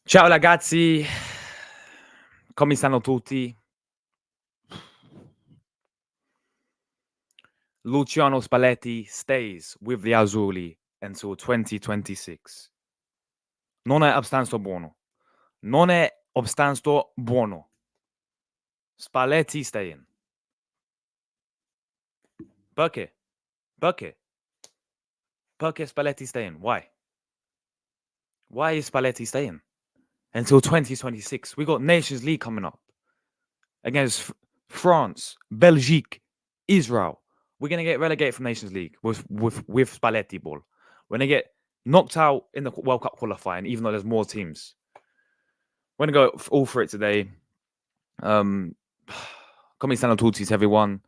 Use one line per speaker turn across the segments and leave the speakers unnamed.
Ciao ragazzi, come stanno tutti? Luciano Spalletti stays with the Azzurri until 2026. Non è abbastanza buono. Non è abbastanza buono. Spalletti staying. Perché? Perché? Perché Spalletti staying? Why? Why is Spalletti staying? Until 2026. We got Nations League coming up against France, Belgique, Israel. We're gonna get relegated from Nations League with Spalletti ball. We're gonna get knocked out in the World Cup qualifying, even though there's more teams. We're gonna go all for it today. Come stanno tutti, everyone?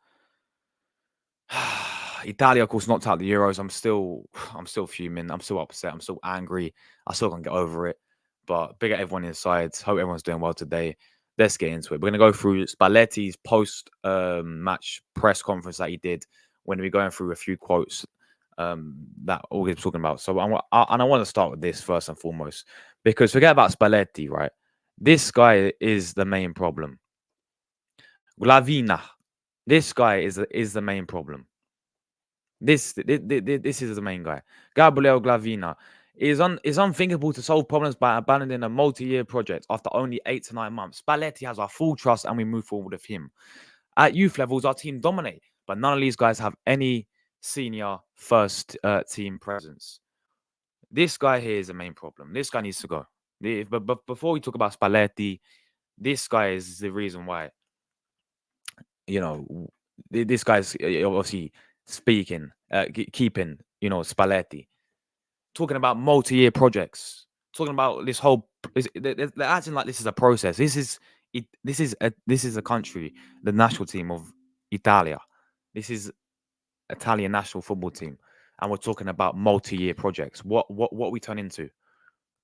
Italia, of course, knocked out the Euros. I'm still fuming. I'm still upset. I'm still angry. I still can't get over it. But big at everyone inside. Hope everyone's doing well today. Let's get into it. We're going to go through Spalletti's post-match press conference that he did when we're going through a few quotes that all he's talking about. So I want to start with this first and foremost, because forget about Spalletti, right? This guy is the main problem. Glavina. This guy is the main problem. This is the main guy. Gabriel Glavina is unthinkable to solve problems by abandoning a multi-year project after only 8 to 9 months. Spalletti has our full trust and we move forward with him. At youth levels, our team dominate, but none of these guys have any senior first team presence. This guy here is the main problem. This guy needs to go. But before we talk about Spalletti, this guy is the reason why, this guy's obviously speaking, keeping, Spalletti, talking about multi-year projects, talking about this whole. They're acting like this is a process. This is a country, the national team of Italia. This is Italian national football team, and we're talking about multi-year projects. What we turn into?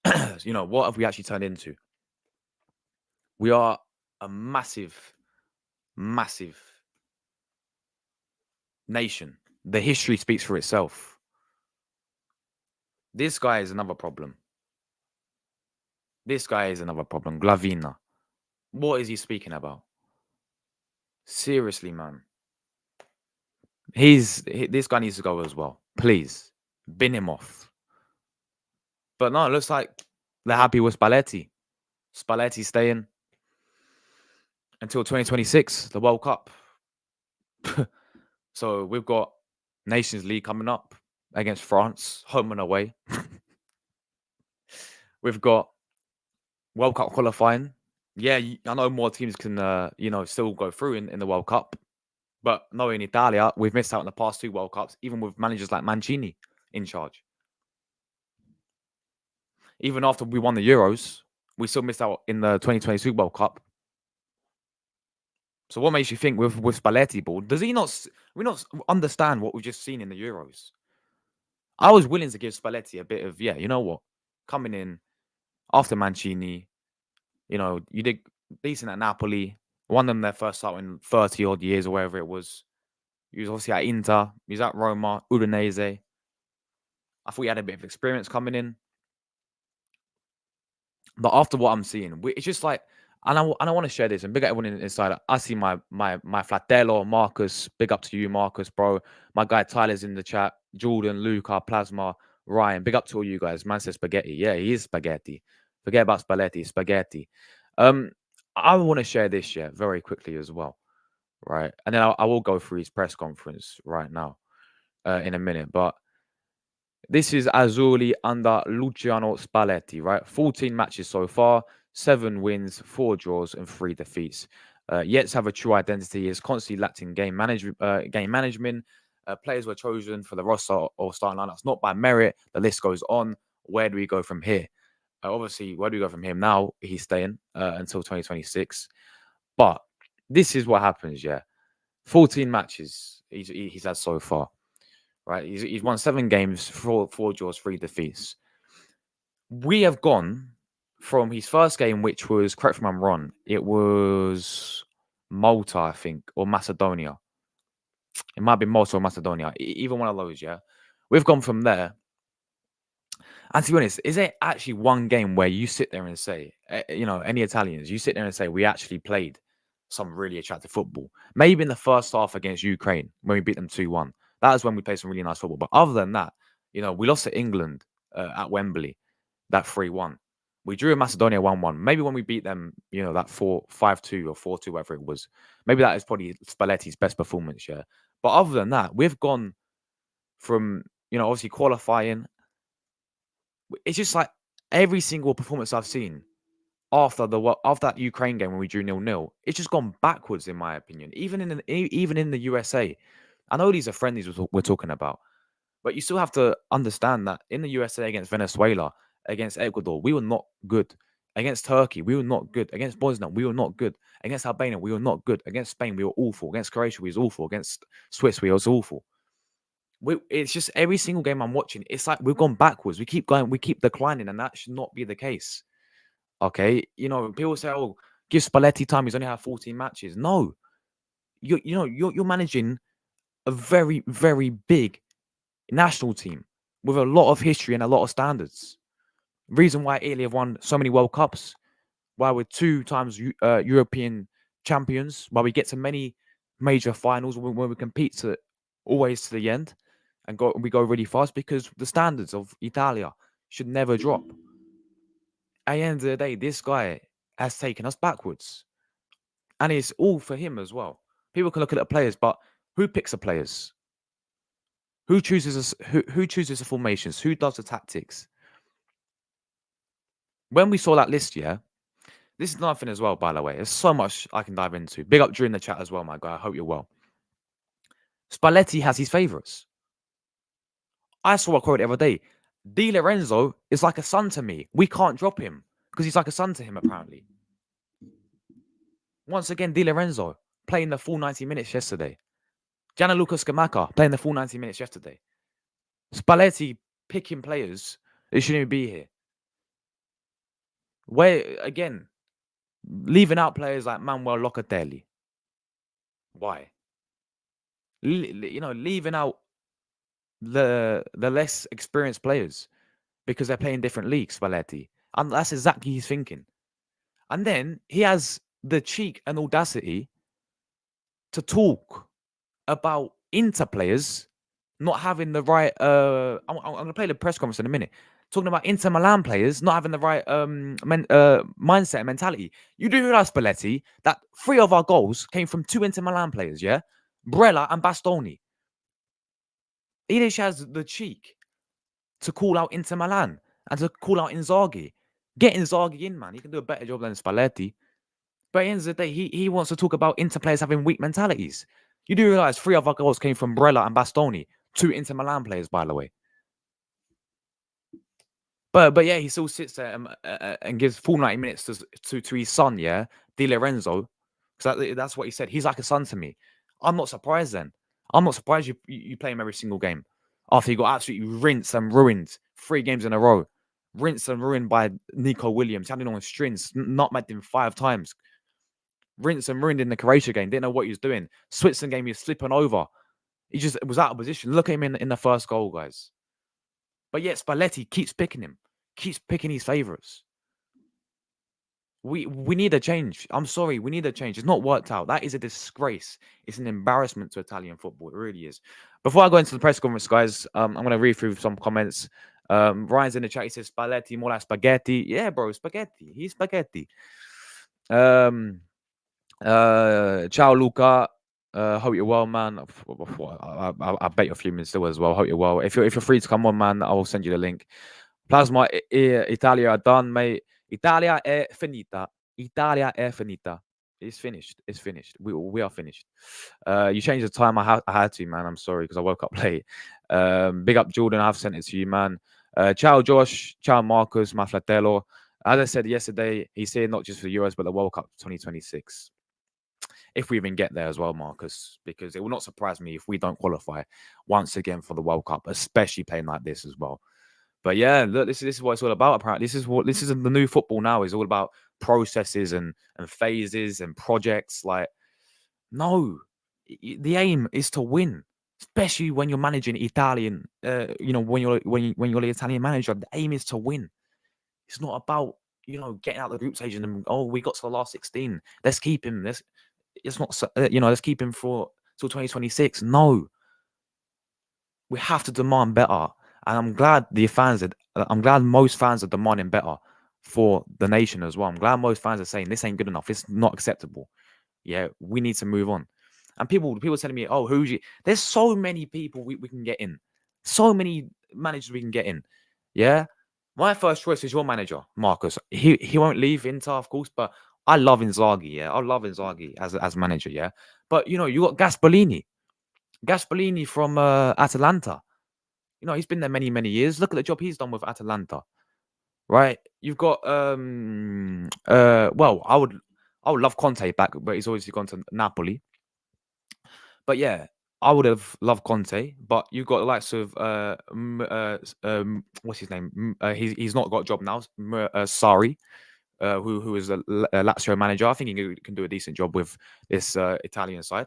What have we actually turned into? We are a massive nation. The history speaks for itself. This guy is another problem. Glavina. What is he speaking about? Seriously, man. This guy needs to go as well. Please. Bin him off. But no, it looks like they're happy with Spalletti. Spalletti staying until 2026, the World Cup. So we've got Nations League coming up against France, home and away. We've got World Cup qualifying. Yeah, I know more teams can, still go through in the World Cup. But no, in Italia, we've missed out on the past 2 World Cups, even with managers like Mancini in charge. Even after we won the Euros, we still missed out in the 2022 World Cup. So what makes you think with Spalletti ball, does he not understand what we've just seen in the Euros? I was willing to give Spalletti a bit of, you know what, coming in after Mancini, you did decent at Napoli, won them their first title in 30 odd years or whatever it was. He was obviously at Inter, he was at Roma, Udinese. I thought he had a bit of experience coming in. But after what I'm seeing, it's just like, and I want to share this and big up everyone inside. I see my fratello Marcus. Big up to you, Marcus, bro. My guy Tyler's in the chat. Jordan, Luca, Plasma, Ryan. Big up to all you guys. Man says spaghetti. Yeah, he is spaghetti. Forget about Spalletti. Spaghetti. I want to share this very quickly as well, right? And then I will go through his press conference right now, in a minute. But this is Azzurri under Luciano Spalletti, right? 14 matches so far, 7 wins, 4 draws, and 3 defeats. Yet to have a true identity, is constantly lacked in game management. Players were chosen for the roster or starting lineups not by merit. The list goes on. Where do we go from here? Obviously, where do we go from here? Now he's staying until 2026. But this is what happens. 14 matches he's had so far. Right, he's won 7 games, 4 draws, 3 defeats. We have gone from his first game, which was, correct me if I'm wrong, it was Malta, I think, or Macedonia. It might be Malta or Macedonia, either one of those. We've gone from there, And to be honest, is there actually one game where you sit there and say, any Italians, you sit there and say, we actually played some really attractive football? Maybe in the first half against Ukraine when we beat them 2-1. That was when we played some really nice football. But other than that, we lost to England at Wembley, that 3-1. We drew in Macedonia 1-1. Maybe when we beat them, that 5-2 or 4-2, whatever it was. Maybe that is probably Spalletti's best performance, yeah. But other than that, we've gone from, obviously qualifying. It's just like every single performance I've seen after that Ukraine game when we drew 0-0, it's just gone backwards in my opinion. Even in the USA, I know these are friendlies we're talking about, but you still have to understand that in the USA against Venezuela, against Ecuador, we were not good. Against Turkey, we were not good. Against Bosnia, we were not good. Against Albania, we were not good. Against Spain, we were awful. Against Croatia, we was awful. Against Swiss, we was awful. It's just every single game I'm watching, it's like we've gone backwards. We keep going, we keep declining, and that should not be the case. Okay, people say, "Oh, give Spalletti time. He's only had 14 matches." No, you're managing a very, very big national team with a lot of history and a lot of standards. Reason why Italy have won so many World Cups, why we're 2 times European champions, why we get to many major finals when we compete always to the end, and we go really fast because the standards of Italia should never drop. At the end of the day, this guy has taken us backwards. And it's all for him as well. People can look at the players, but who picks the players? Who chooses who chooses the formations? Who does the tactics? When we saw that list, yeah, this is nothing as well, by the way. There's so much I can dive into. Big up during the chat as well, my guy. I hope you're well. Spalletti has his favourites. I saw a quote the other day. Di Lorenzo is like a son to me. We can't drop him because he's like a son to him, apparently. Once again, Di Lorenzo playing the full 90 minutes yesterday. Gianluca Scamacca playing the full 90 minutes yesterday. Spalletti picking players that shouldn't even be here. Where, again, leaving out players like Manuel Locatelli. Why? Leaving out the less experienced players because they're playing different leagues, Spalletti. And that's exactly his thinking. And then he has the cheek and audacity to talk about Inter players not having the right. I'm going to play the press conference in a minute. Talking about Inter Milan players not having the right mindset and mentality. You do realize, Spalletti, that 3 of our goals came from 2 Inter Milan players, yeah? Brella and Bastoni. He just has the cheek to call out Inter Milan and to call out Inzaghi. Get Inzaghi in, man. He can do a better job than Spalletti. But at the end of the day, he wants to talk about Inter players having weak mentalities. You do realize 3 of our goals came from Brella and Bastoni, 2 Inter Milan players, by the way. But yeah, he still sits there and gives full 90 minutes to his son, yeah, Di Lorenzo, because that's what he said. He's like a son to me. I'm not surprised then. I'm not surprised you play him every single game after he got absolutely rinsed and ruined 3 games in a row. Rinsed and ruined by Nico Williams, handing on strings, nutmegged him 5 times. Rinsed and ruined in the Croatia game, didn't know what he was doing. Switzerland game, he was slipping over. He just was out of position. Look at him in the first goal, guys. But yet Spalletti keeps picking him, keeps picking his favourites. We need a change. I'm sorry, we need a change. It's not worked out. That is a disgrace. It's an embarrassment to Italian football. It really is. Before I go into the press conference, guys, I'm going to read through some comments. Ryan's in the chat. He says, Spalletti, more like spaghetti. Yeah, bro, spaghetti. He's spaghetti. Ciao, Luca. Hope you're well, man. I bet you're fuming still as well. Hope you're well. If you're free to come on, man, I will send you the link. Plasma, Italia are done, mate. Italia è finita. Italia è finita. It's finished. It's finished. We are finished. You changed the time. I had to, man. I'm sorry because I woke up late. Big up, Jordan. I've sent it to you, man. Ciao, Josh. Ciao, Marcus. My fratello. As I said yesterday, he's here not just for the Euros, but the World Cup 2026. If we even get there as well, Marcus, because it will not surprise me if we don't qualify once again for the World Cup, especially playing like this as well. But yeah, look, this is what it's all about. Apparently, this is the new football now. Is all about processes and phases and projects. Like, no, the aim is to win. especially when you're managing Italian. When you're the Italian manager, the aim is to win. It's not about getting out the group stage and then, oh, we got to the last 16. Let's keep him. It's not let's keep him for till 2026. No, we have to demand better. And I'm glad most fans are demanding better for the nation as well. I'm glad most fans are saying this ain't good enough. It's not acceptable. Yeah, we need to move on. And people telling me, oh, who's you? There's so many people we can get in. So many managers we can get in. Yeah. My first choice is your manager, Marcus. He won't leave Inter, of course, but I love Inzaghi. Yeah, I love Inzaghi as manager. Yeah, but you got Gaspolini from Atalanta. He's been there many many years. Look at the job he's done with Atalanta. Right? You've got well, I would love Conte back, but he's obviously gone to Napoli. But yeah, I would have loved Conte, but you've got the likes of what's his name? He's not got a job now. Sarri, who is a Lazio manager. I think he can do a decent job with this Italian side.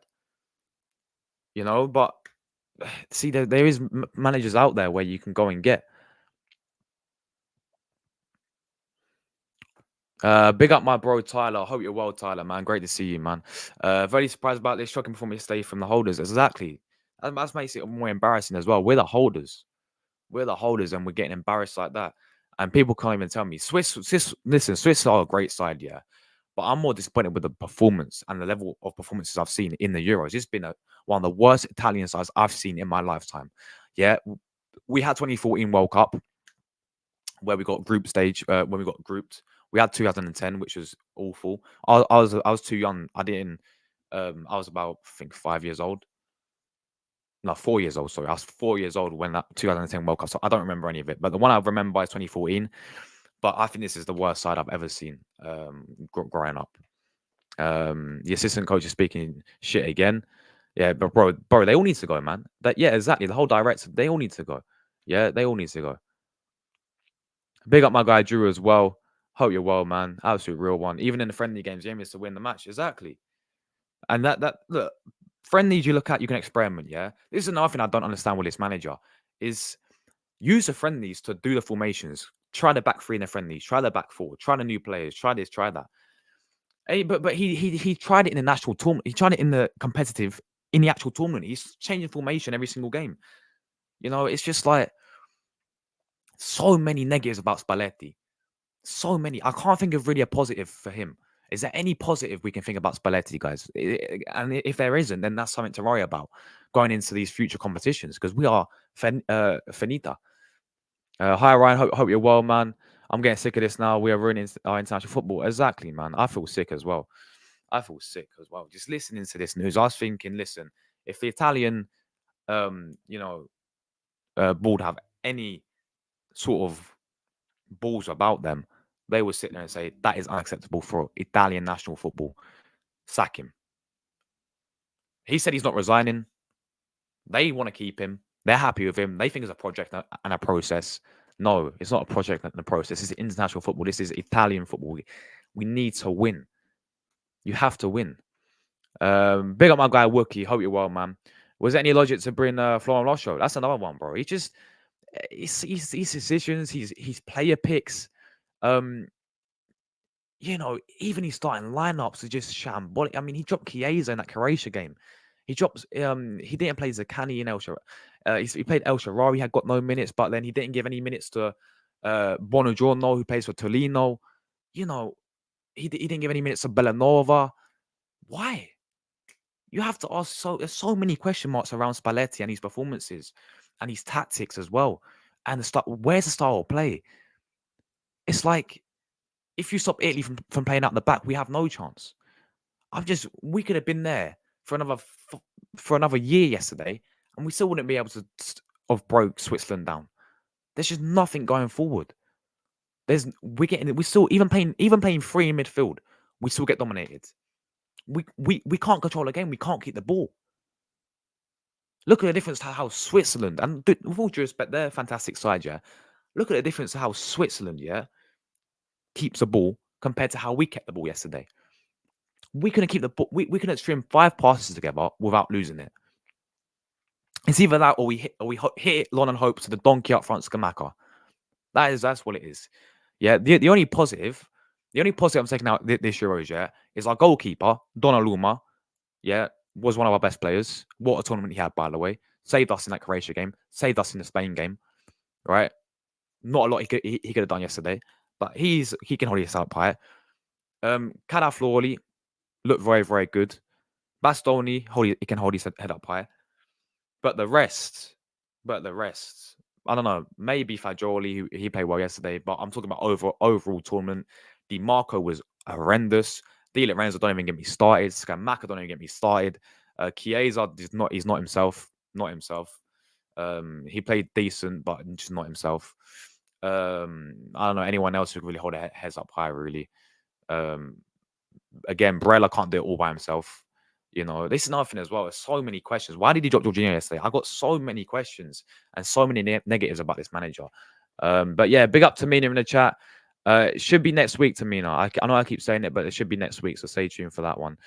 But see, there is managers out there where you can go and get. Big up my bro Tyler. Hope you're well, Tyler, man. Great to see you, man. Very surprised about this shocking performance yesterday from the holders. Exactly. That makes it more embarrassing as well. We're the holders. And we're getting embarrassed like that. And people can't even tell me. Swiss are a great side, yeah. But I'm more disappointed with the performance and the level of performances I've seen in the Euros. It's been one of the worst Italian sides I've seen in my lifetime. Yeah, we had 2014 World Cup where we got group stage when we got grouped. We had 2010, which was awful. I was too young. I didn't. I was about I think 5 years old. No, 4 years old. Sorry, I was 4 years old when that 2010 World Cup. So I don't remember any of it. But the one I remember is 2014. But I think this is the worst side I've ever seen growing up. The assistant coach is speaking shit again. Yeah, but bro, they all need to go, man. Yeah, exactly. The whole director, they all need to go. Yeah, they all need to go. Big up my guy Drew as well. Hope you're well, man. Absolute real one. Even in the friendly games, the aim is to win the match. Exactly. And that look, friendlies you look at, you can experiment. Yeah, this is another thing I don't understand with this manager is use the friendlies to do the formations. Try the back three in the friendlies. Try the back four. Try the new players. Try this. Try that. Hey, but he tried it in the national tournament. He tried it in the competitive in the actual tournament. He's changing formation every single game. It's just like so many negatives about Spalletti. So many. I can't think of really a positive for him. Is there any positive we can think about Spalletti, guys? And if there isn't, then that's something to worry about going into these future competitions because we are finita. Hi, Ryan. Hope you're well, man. I'm getting sick of this now. We are ruining our international football. Exactly, man. I feel sick as well. Just listening to this news, I was thinking, listen, if the Italian, board have any sort of balls about them, they would sit there and say that is unacceptable for Italian national football. Sack him. He said he's not resigning. They want to keep him. They're happy with him. They think it's a project and a process. No, it's not a project and a process. This is international football. This is Italian football. We need to win. You have to win. Big up my guy Wookie. Hope you're well, man. Was there any logic to bring Florian Losho? That's another one, bro. He just his decisions, his player picks. Even his starting lineups are just shambolic. I mean, he dropped Chiesa in that Croatia game. He didn't play Zakani in he played El Shaarawy, had got no minutes, but then he didn't give any minutes to Buongiorno, who plays for Torino. He didn't give any minutes to Bellanova. Why? You have to ask. There's so many question marks around Spalletti and his performances and his tactics as well. And where's the style of play? It's like if you stop Italy from playing out the back, we have no chance. We could have been there for another year yesterday, and we still wouldn't be able to have broke Switzerland down. There's just nothing going forward. We still even playing free in midfield, we still get dominated. We can't control the game. We can't keep the ball. Look at the difference to how Switzerland, and with all due respect, they're a fantastic side, yeah. Look at the difference to how Switzerland, yeah, keeps the ball compared to how we kept the ball yesterday. We couldn't keep the ball. We couldn't string 5 passes together without losing it. It's either that or we hit it long and hope to the donkey up front, Skamaka. That's what it is. Yeah, the only positive I'm taking out this Euros, yeah, is our goalkeeper, Donnarumma, yeah, was one of our best players. What a tournament he had, by the way. Saved us in that Croatia game, saved us in the Spain game, right? Not a lot he could have done yesterday, but he can hold his up high. Cadaflori looked very, very good. Bastoni, he can hold his head up high. But the rest, I don't know. Maybe Fagioli, he played well yesterday, but I'm talking about overall tournament. Di Marco was horrendous. Di Lorenzo don't even get me started. Scamacca don't even get me started. Chiesa he's not himself. Not himself. He played decent, but just not himself. I don't know anyone else who could really hold their heads up high, really. Again, Barella can't do it all by himself. You know, this is another thing as well. There's so many questions. Why did he drop Jorginho yesterday? I got so many questions and so many negatives about this manager. But yeah, big up to Mina in the chat. It should be next week, Tamina. I know I keep saying it, but it should be next week. So stay tuned for that one.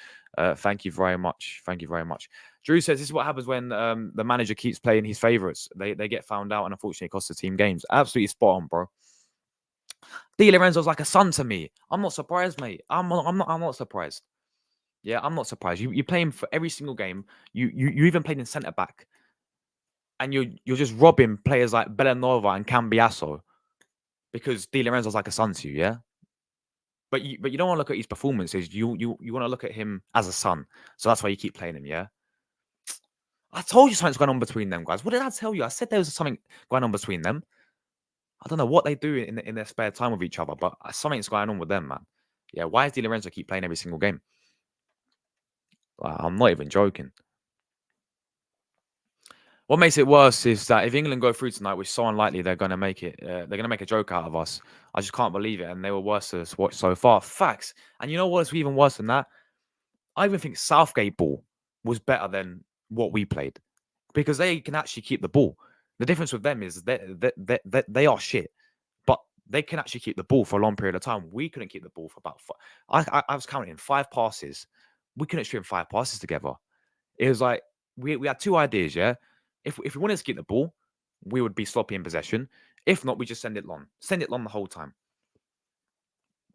Thank you very much. Thank you very much. Drew says this is what happens when the manager keeps playing his favorites. They get found out and unfortunately it costs the team games. Absolutely spot on, bro. Di Lorenzo's like a son to me. I'm not surprised, mate. I'm not surprised. Yeah, I'm not surprised. You play him for every single game. You even played in centre back, and you're just robbing players like Bellanova and Cambiasso because Di Lorenzo's like a son to you, yeah. But you don't want to look at his performances. You want to look at him as a son. So that's why you keep playing him, yeah. I told you something's going on between them, guys. What did I tell you? I said there was something going on between them. I don't know what they do in their spare time with each other, but something's going on with them, man. Yeah, why does Di Lorenzo keep playing every single game? I'm not even joking. What makes it worse is that if England go through tonight, which is so unlikely, they're going to make it. They're going to make a joke out of us. I just can't believe it, and they were worse to us watch so far. Facts. And you know what's even worse than that? I even think Southgate ball was better than what we played because they can actually keep the ball. The difference with them is they are shit, but they can actually keep the ball for a long period of time. We couldn't keep the ball for about. I was counting 5 passes. We couldn't string 5 passes together. It was like we had 2 ideas, yeah. If we wanted to keep the ball, we would be sloppy in possession. If not, we just send it long. Send it long the whole time.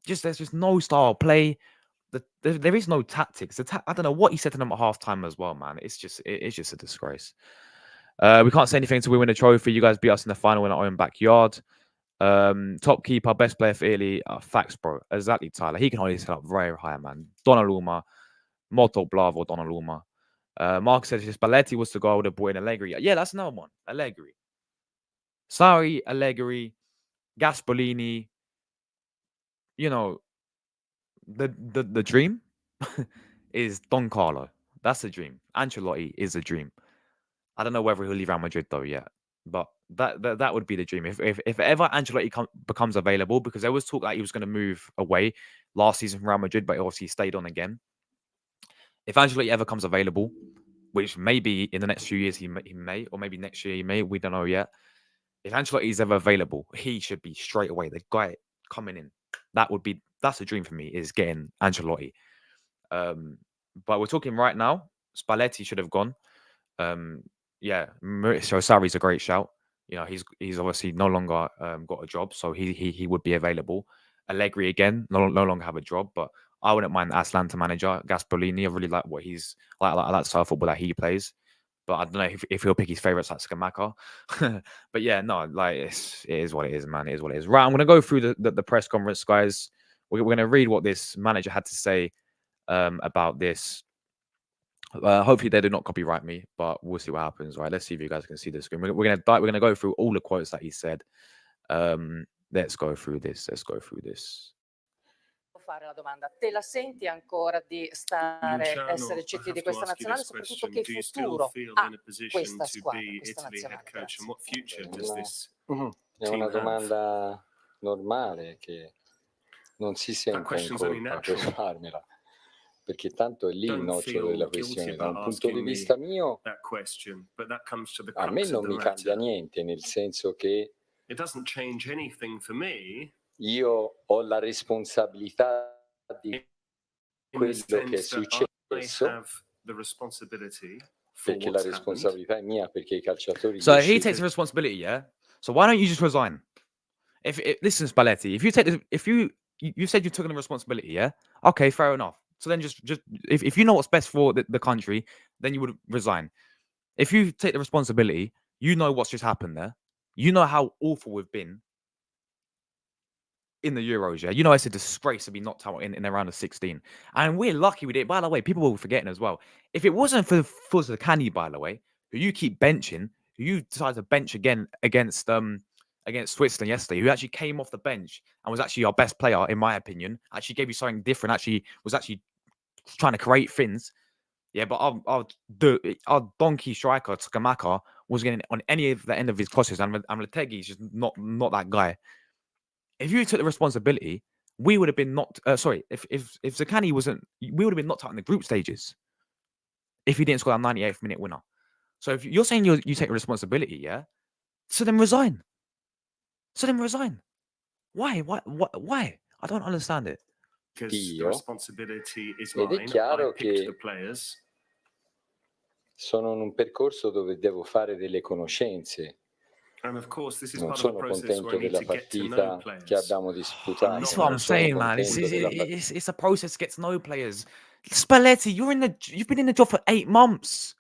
There's just no style of play. There is no tactics. I don't know what he said to them at halftime as well, man. It's just a disgrace. We can't say anything until we win a trophy. You guys beat us in the final in our own backyard. Top keeper, best player for Italy. Facts, bro. Exactly, Tyler. He can hold his head up very high, man. Donnarumma, molto bravo, Donnarumma. Mark says if Spalletti was to go, I would have brought in Allegri. Yeah, that's another one. Allegri. Sorry, Allegri, Gaspolini. You know, the dream is Don Carlo. That's the dream. Ancelotti is a dream. I don't know whether he'll leave Real Madrid though yet, but that would be the dream. If ever Ancelotti becomes available, because there was talk that he was going to move away last season from Real Madrid, but he obviously stayed on again. If Ancelotti ever comes available, which maybe in the next few years he may, or maybe next year he may, we don't know yet. If Ancelotti is ever available, he should be straight away the guy coming in. That's a dream for me, is getting Ancelotti. But we're talking right now. Spalletti should have gone. Yeah, Maurizio Sarri's a great shout. You know, he's obviously no longer got a job, so he would be available. Allegri again, no longer have a job, but I wouldn't mind Atalanta manager Gaspolini. I really like what he's like the style of football that he plays. But I don't know if he'll pick his favourites like Scamacca. But yeah, no, like it is what it is, man. It is what it is. Right, I'm gonna go through the press conference, guys. We're gonna read what this manager had to say about this. Hopefully they do not copyright me, but we'll see what happens. Right, let's see if you guys can see the screen. We're gonna go through all the quotes that he said. Let's go through this.
Fare la domanda, te la senti ancora di essere CT di questa nazionale, soprattutto che futuro ha questa squadra, questa nazionale?
È una domanda normale che non si sente in colpa per farmela, perché tanto è lì il nocciolo della questione. Da un punto di vista mio, a me non mi cambia niente, nel senso che io ho la responsabilità di quello che è successo perché la responsabilità è mia, perché I calciatori
So
li ho
he takes
scelti.
the responsibility, yeah? So why don't you just resign? Listen, Spalletti, if you said you've taken the responsibility, yeah? Okay, fair enough. So then just if you know what's best for the country, then you would resign. If you take the responsibility, you know what's just happened there. You know how awful we've been in the Euros, yeah? You know it's a disgrace to be knocked out in the round of 16. And we're lucky we did. By the way, people will be forgetting as well. If it wasn't for Zakani, by the way, who you keep benching, who you decided to bench again against Switzerland yesterday, who actually came off the bench and was actually our best player, in my opinion, actually gave you something different, actually was actually trying to create things. Yeah, but our donkey striker, Tsukamaka, was getting on any of the end of his crosses, and Letegi is just not that guy. If you took the responsibility, we would have been knocked. Sorry, if Zakani wasn't, we would have been knocked out in the group stages if he didn't score that 98th minute winner. So if you're saying you take responsibility, yeah, so then resign. Why? Why? I don't understand it.
Io, ed è chiaro che sono in un percorso dove devo fare delle conoscenze. Non sono contento della partita che abbiamo disputato.
That's what I'm saying, man. It's a process to get to know players. Spalletti, you've been in the job for 8 months.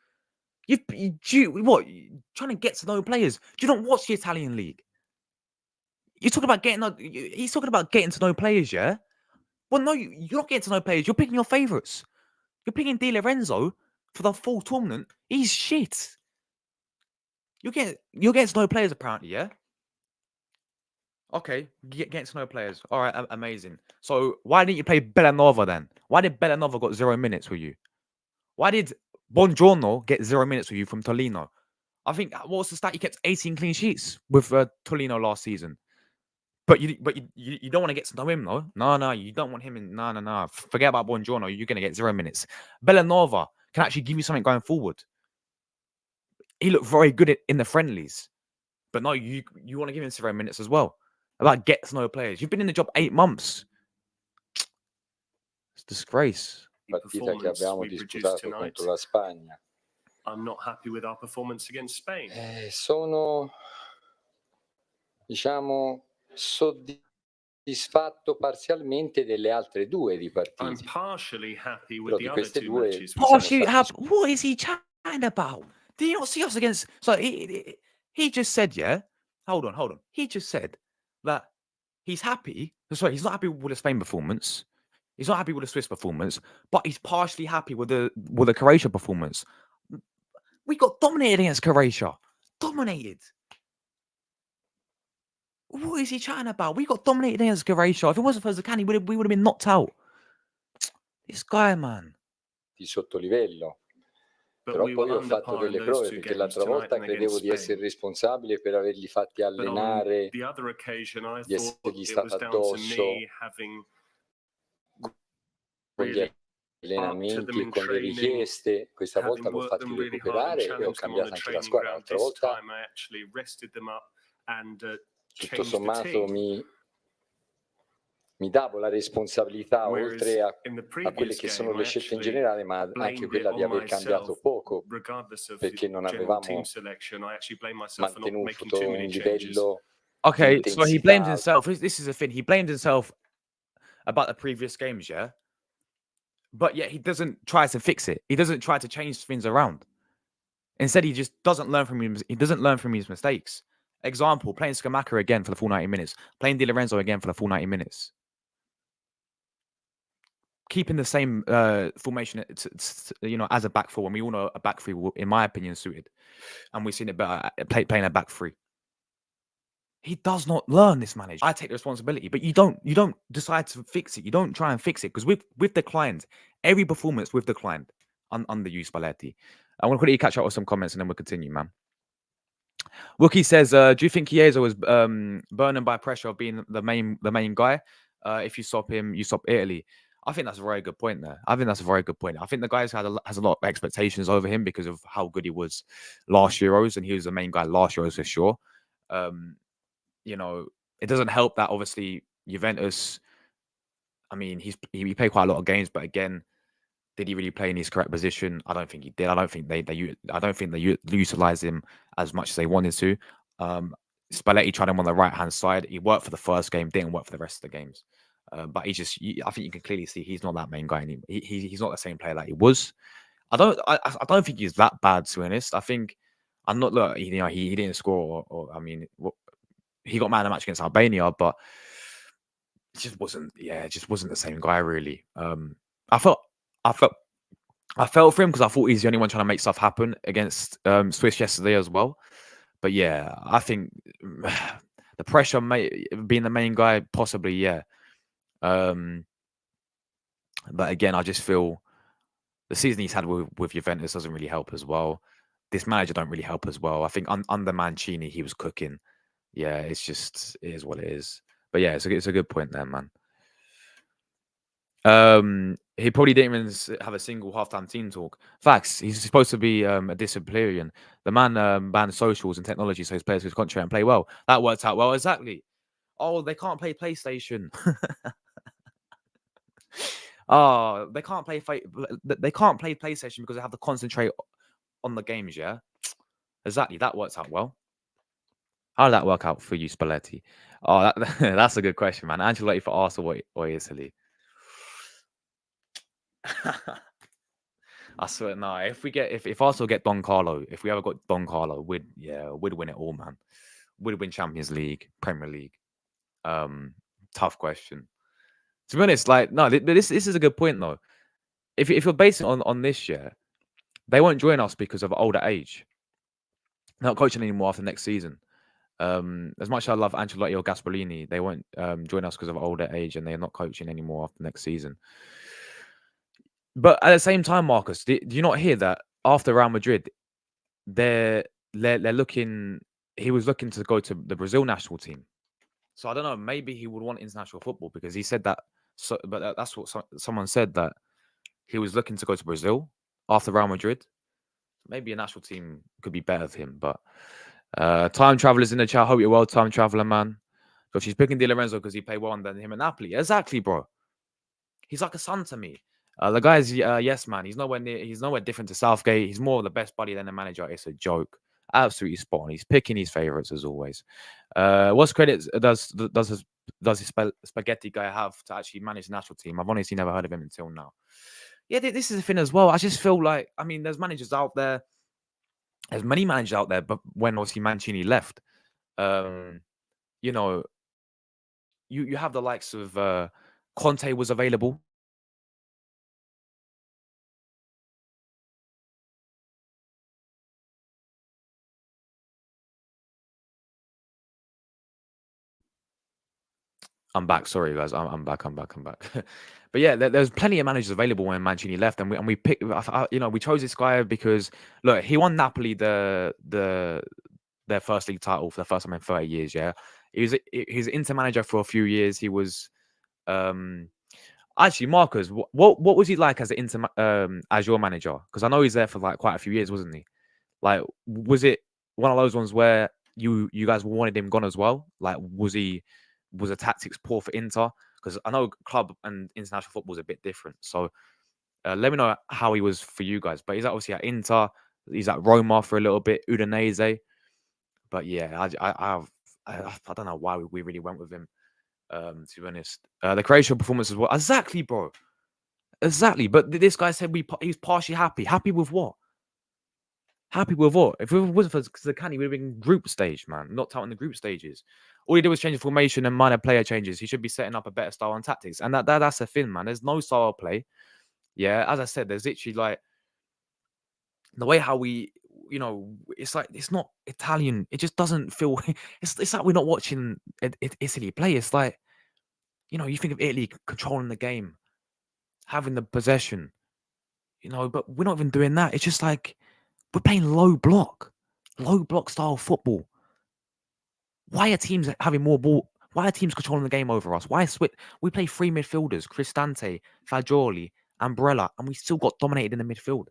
What? Trying to get to know players. Do you not watch the Italian league? He's talking about getting to know players, yeah? Well, no, you're not getting to know players. You're picking your favourites. You're picking Di Lorenzo for the full tournament. He's shit. You're getting to know players, apparently, yeah? Okay, getting to know players. All right, amazing. So why didn't you play Bellanova then? Why did Bellanova got 0 minutes with you? Why did Buongiorno get 0 minutes with you from Torino? I think what was the stat? You kept 18 clean sheets with Torino last season. But you don't want to get to know him, though. No, you don't want him in. No. Forget about Buongiorno. You're gonna get 0 minutes. Bellanova can actually give you something going forward. He looked very good in the friendlies, but no, you want to give him 0 minutes as well. About get to know players. You've been in the job 8 months. It's a disgrace.
Partita che abbiamo disputato contro la Spagna.
I'm not happy with our performance against Spain.
Sono, diciamo, soddisfatto parzialmente delle altre 2 di partite.
I'm partially happy with
Però di
the other
queste
2
due
matches.
Partially happy? What is he chatting about? Did you not see us against? So he just said, yeah. Hold on. He just said that he's happy. Sorry, he's not happy with the Spain performance. He's not happy with the Swiss performance, but he's partially happy with the Croatia performance. We got dominated against Croatia. Dominated. What is he chatting about? We got dominated against Croatia. If it wasn't for Zakani, we would have been knocked out. This guy, man.
Di sottolivello. Però poi ho fatto delle prove, perché l'altra volta credevo di essere responsabile per averli fatti allenare, di essergli stato addosso con gli allenamenti e con le richieste. Questa volta l'ho fatti recuperare e ho cambiato anche la squadra. L'altra volta tutto sommato mi davo la responsabilità, oltre a quelle che sono le scelte in generale, ma anche quella di aver cambiato poco, perché non avevamo mantenuto un livello.
Okay, so he blamed himself. This is the thing. He blamed himself about the previous games, yeah? But yet he doesn't try to fix it. He doesn't try to change things around. Instead, he just doesn't learn from him. He doesn't learn from his mistakes. Example, playing Skamaka again for the full 90 minutes. Playing Di Lorenzo again for the full 90 minutes. Keeping the same formation, as a back four. And we all know a back three, in my opinion, suited. And we've seen it better playing a back three. He does not learn this manager. I take the responsibility, but you don't decide to fix it. You don't try and fix it, because we've declined. Every performance we've declined under you, Spalletti. I want to quickly catch up with some comments and then we'll continue, man. Wookie says, do you think Chiesa was burning by pressure of being the main guy? If you stop him, you stop Italy. I think that's a very good point there. I think the guys has a lot of expectations over him because of how good he was last Euros, and he was the main guy last Euros for sure. It doesn't help that obviously Juventus, I mean, he played quite a lot of games, but again, Did he really play in his correct position? I don't think he did. I don't think they utilized him as much as they wanted to. Spalletti tried him on the right-hand side. He worked for the first game, didn't work for the rest of the games. But I think you can clearly see he's not that main guy anymore. He's not the same player that he was. I don't think he's that bad, to be honest. I think look, he didn't score he got man of the match against Albania, but it just wasn't the same guy really. I felt for him because I thought he's the only one trying to make stuff happen against Swiss yesterday as well. But yeah, I think the pressure being the main guy, possibly, yeah. But again, I just feel the season he's had with Juventus doesn't really help as well. This manager don't really help as well. I think under Mancini, he was cooking. Yeah, it is what it is. But yeah, it's a good point there, man. He probably didn't even have a single halftime team talk. Facts. He's supposed to be a disciplinarian. The man banned socials and technology so his players could concentrate and play well. That worked out well, exactly. Oh, they can't play PlayStation. Oh, they can't play PlayStation because they have to concentrate on the games. Yeah, exactly. That works out well. How did that work out for you, Spalletti? Oh, that's a good question, man. Ancelotti for Arsenal or Italy? I swear, no. If Arsenal get Don Carlo, if we ever got Don Carlo, we'd win it all, man. We'd win Champions League, Premier League. Tough question. To be honest, like no, this is a good point though. If you're basing it on this year, they won't join us because of older age. They're not coaching anymore after next season. As much as I love Ancelotti or Gasperini, they won't join us because of older age, and they're not coaching anymore after next season. But at the same time, Marcus, do you not hear that after Real Madrid, they're looking? He was looking to go to the Brazil national team. So I don't know. Maybe he would want international football because he said that. But that's what someone said, that he was looking to go to Brazil after Real Madrid. Maybe a national team could be better for him. But time travelers in the chat. Hope you're well, time traveler, man. But she's picking Di Lorenzo because he played well under him at Napoli. Exactly, bro. He's like a son to me. The guy's yes, man. He's nowhere different to Southgate. He's more of the best buddy than the manager. It's a joke. Absolutely spot on. He's picking his favorites as always. What credit does his spaghetti guy have to actually manage the national team? I've honestly never heard of him until now. Yeah, this is the thing as well. I just feel like, I mean, there's managers out there. There's many managers out there, but when obviously Mancini left, you know, you have the likes of Conte was available. I'm back. Sorry, guys. I'm back. But yeah, there's plenty of managers available when Mancini left, and we picked. We chose this guy because look, he won Napoli their first league title for the first time in 30 years. Yeah, he's Inter manager for a few years. He was actually, Marcus. What was he like as as your manager? Because I know he's there for like quite a few years, wasn't he? Like, was it one of those ones where you guys wanted him gone as well? Like, was the tactics poor for Inter? Because I know club and international football is a bit different. So let me know how he was for you guys. But he's obviously at Inter. He's at Roma for a little bit, Udinese. But yeah, I don't know why we really went with him, to be honest. The Croatian performance as well. Exactly, bro. Exactly. But this guy said he's partially happy. Happy with what? Happy with what? If it wasn't for Zakani, we would have been group stage, man. Knocked out in the group stages. All he did was change the formation and minor player changes. He should be setting up a better style and tactics. And that's the thing, man. There's no style of play. Yeah, as I said, there's literally like the way how we, it's like it's not Italian. It just doesn't feel. It's like we're not watching Italy play. It's like, you think of Italy controlling the game, having the possession, but we're not even doing that. It's just like we're playing low block style football. Why are teams having more ball? Why are teams controlling the game over us? We play three midfielders, Cristante, Fagioli, Umbrella, and we still got dominated in the midfield.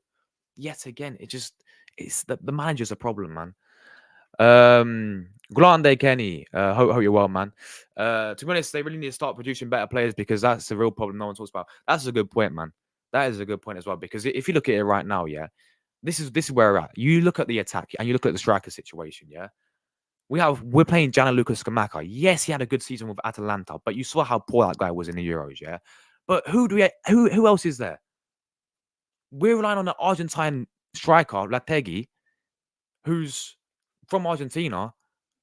Yet again, it's the manager's a problem, man. Glande Kenny, hope you're well, man. To be honest, they really need to start producing better players because that's the real problem no one talks about. That's a good point, man. That is a good point as well, because if you look at it right now, yeah, this is where we're at. You look at the attack and you look at the striker situation, yeah. We're playing Gianluca Scamacca. Yes, he had a good season with Atalanta, but you saw how poor that guy was in the Euros, yeah. But who else is there? We're relying on an Argentine striker, Lategui, who's from Argentina,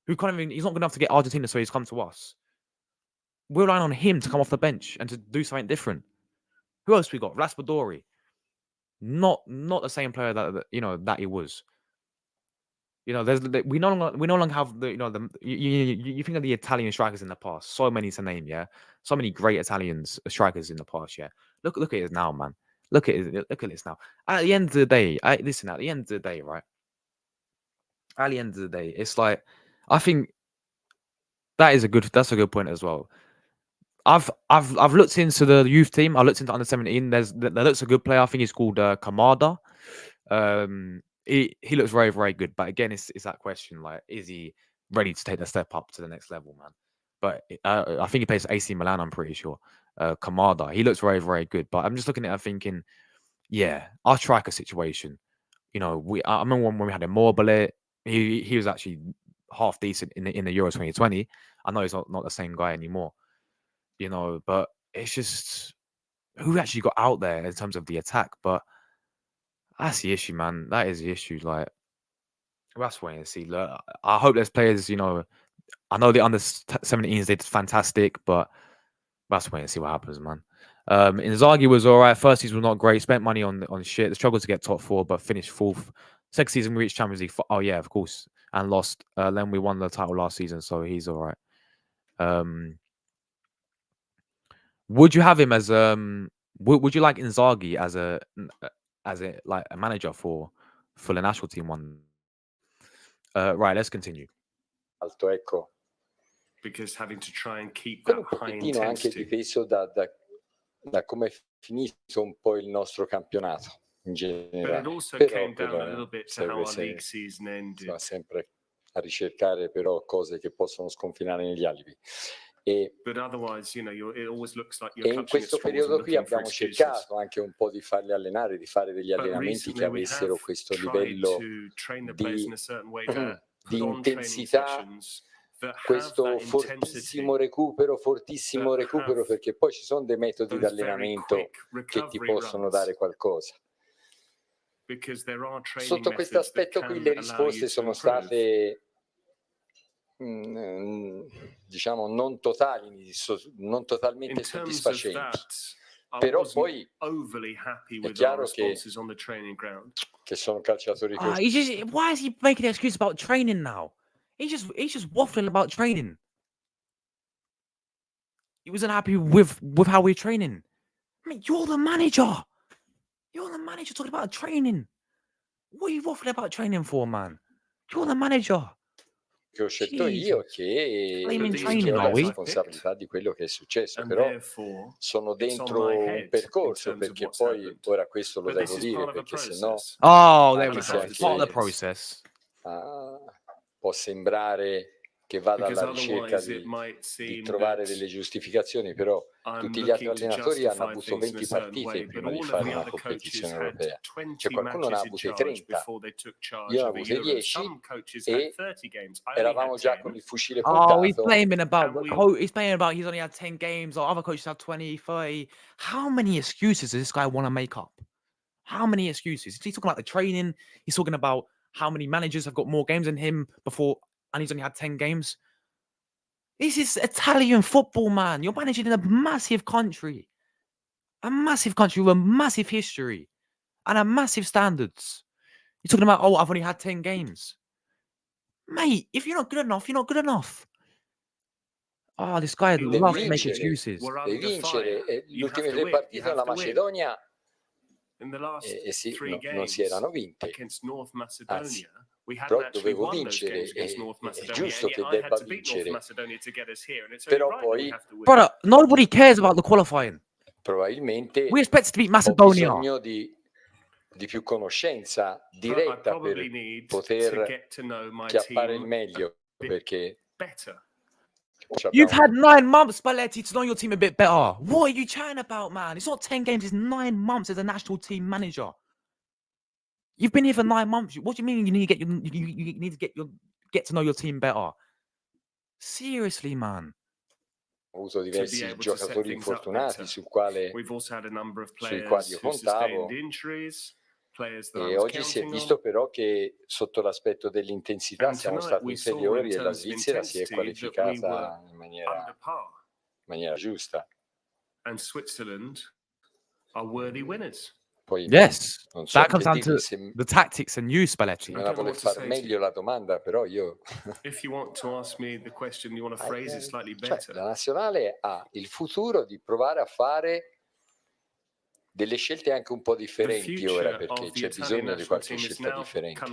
who can't even, he's not good enough to get Argentina, so he's come to us. We're relying on him to come off the bench and to do something different. Who else we got? Raspadori. Not the same player that he was. We no longer have you think of the Italian strikers in the past. So many to name, yeah. So many great Italian strikers in the past, yeah. Look at it now, man. Look at this now. At the end of the day, right? At the end of the day, it's like, I think that's a good point as well. I've looked into the youth team. I looked into under 17. There looks a good player. I think he's called Kamada. He looks very, very good. But again, it's that question, like, is he ready to take the step up to the next level, man? But I think he plays AC Milan, I'm pretty sure. Kamada, he looks very, very good. But I'm just looking at it thinking, yeah, our striker situation. I remember when we had Immobile, he was actually half decent in the Euro 2020. I know he's not the same guy anymore, but it's just who actually got out there in terms of the attack. But that's the issue, man. That is the issue. Like, that's waiting to see. Look, I hope there's players, I know the under 17s did fantastic, but that's waiting to see what happens, man. Inzaghi was all right. First season was not great. Spent money on shit. The struggled to get top 4, but finished 4th. Second season we reached Champions League. Oh yeah, of course, and lost. Then we won the title last season, so he's all right. Would you have him as Would you like Inzaghi as a manager for the national team one? Right, let's continue.
Alto, ecco.
Because having to try and keep that high intensity.
Anche dipeso da come è finito un po' il nostro campionato in generale.
But it also came down a little bit to how our league season ended.
Va sempre a ricercare però cose che possono sconfinare negli alibi.
But otherwise, it always looks like
you're in questo periodo qui abbiamo cercato anche un po', di farli allenare, di fare degli allenamenti che avessero questo livello di intensità, questo fortissimo recupero, perché poi ci sono dei metodi di allenamento che ti possono dare qualcosa. Sotto questo aspetto qui le risposte sono state diciamo non totalmente soddisfacenti, però poi è chiaro che sono calciatori che
why is he making an excuse about training now? He's just waffling about training. He wasn't happy with how we're training. I mean, you're the manager talking about training. What are you waffling about training for, man? You're the manager.
Che ho scelto io, che ho la responsabilità di quello che è successo, però sono dentro un percorso, perché poi ora questo lo devo dire, perché sennò
there we go. It's part of the process.
Può sembrare che vada alla ricerca di trovare delle giustificazioni, però tutti gli altri allenatori hanno avuto 20 partite prima di fare una competizione europea, cioè qualcuno ne ha avute 30, io ne ho avute 10 e eravamo già con il fucile puntato.
He's blaming about he's only had 10 games, or other coaches have 20, 30. How many excuses does this guy want to make up? How many excuses? He's talking about the training, he's talking about how many managers have got more games than him before, and he's only had 10 games. This is Italian football, man. You're managing in a massive country with a massive history and a massive standards. You're talking about, I've only had 10 games. Mate, if you're not good enough, you're not good enough. Oh, this guy loves to make excuses.
Devi vincere. Le ultime 3 partite alla Macedonia non si erano vinte. Anzi, però dovevo vincere, è giusto che debba vincere, però poi
brother, nobody cares about the qualifying.
Probabilmente
we expect to beat Macedonia.
Ho bisogno di più conoscenza diretta per poter chiappare il meglio, perché
You've had 9 months, Spalletti, to know your team a bit better. What are you chatting about, man? It's not 10 games, it's 9 months as a national team manager. You've been here for 9 months. What do you mean you need to get to know your team better? Seriously, man.
Ho avuto diversi giocatori infortunati sui quali io contavo. E oggi si è visto però che sotto l'aspetto dell'intensità siamo stati inferiori e la Svizzera si è qualificata in maniera giusta. Poi
Yes,
non so
that comes
che
down to
dirvi se
the tactics and you, Spalletti.
me la vuole far meglio la domanda, però io la nazionale ha il futuro di provare a fare delle scelte anche un po' differenti ora, perché c'è bisogno di qualche scelta differente,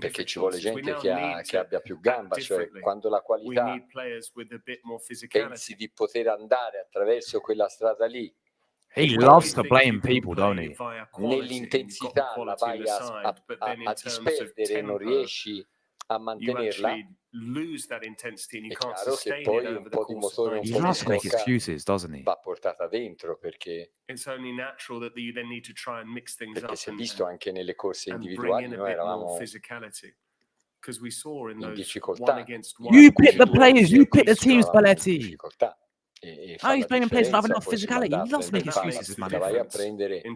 perché ci vuole gente che abbia più gamba, cioè quando la qualità pensi di poter andare attraverso quella strada lì,
He loves to blame people, don't he?
nell'intensità la vai a disperdere e non riesci a mantenerla, è chiaro che poi un po' di motore, un
He
po' di
loves to make
scocca
excuses, doesn't he?
va portata dentro, perché si è visto anche nelle corse individuali noi eravamo in difficoltà.
You pick the players, you pick the teams,
Eravamo in
Spalletti.
difficoltà. E
Now he's blaming players for not having enough
poi si
physicality. He
mandato
loves to make excuses, this man.
la vai a prendere e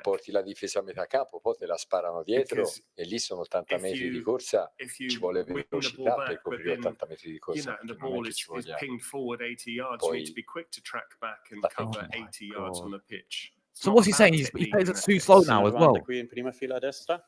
porti la difesa a metà campo, poi te la sparano dietro e lì sono 80 metri di corsa, ci vuole velocità per coprire 80 metri di corsa, perché non è che ci voglia poi
So what's he saying? He plays it too slow now as well.
Qui in prima fila a destra.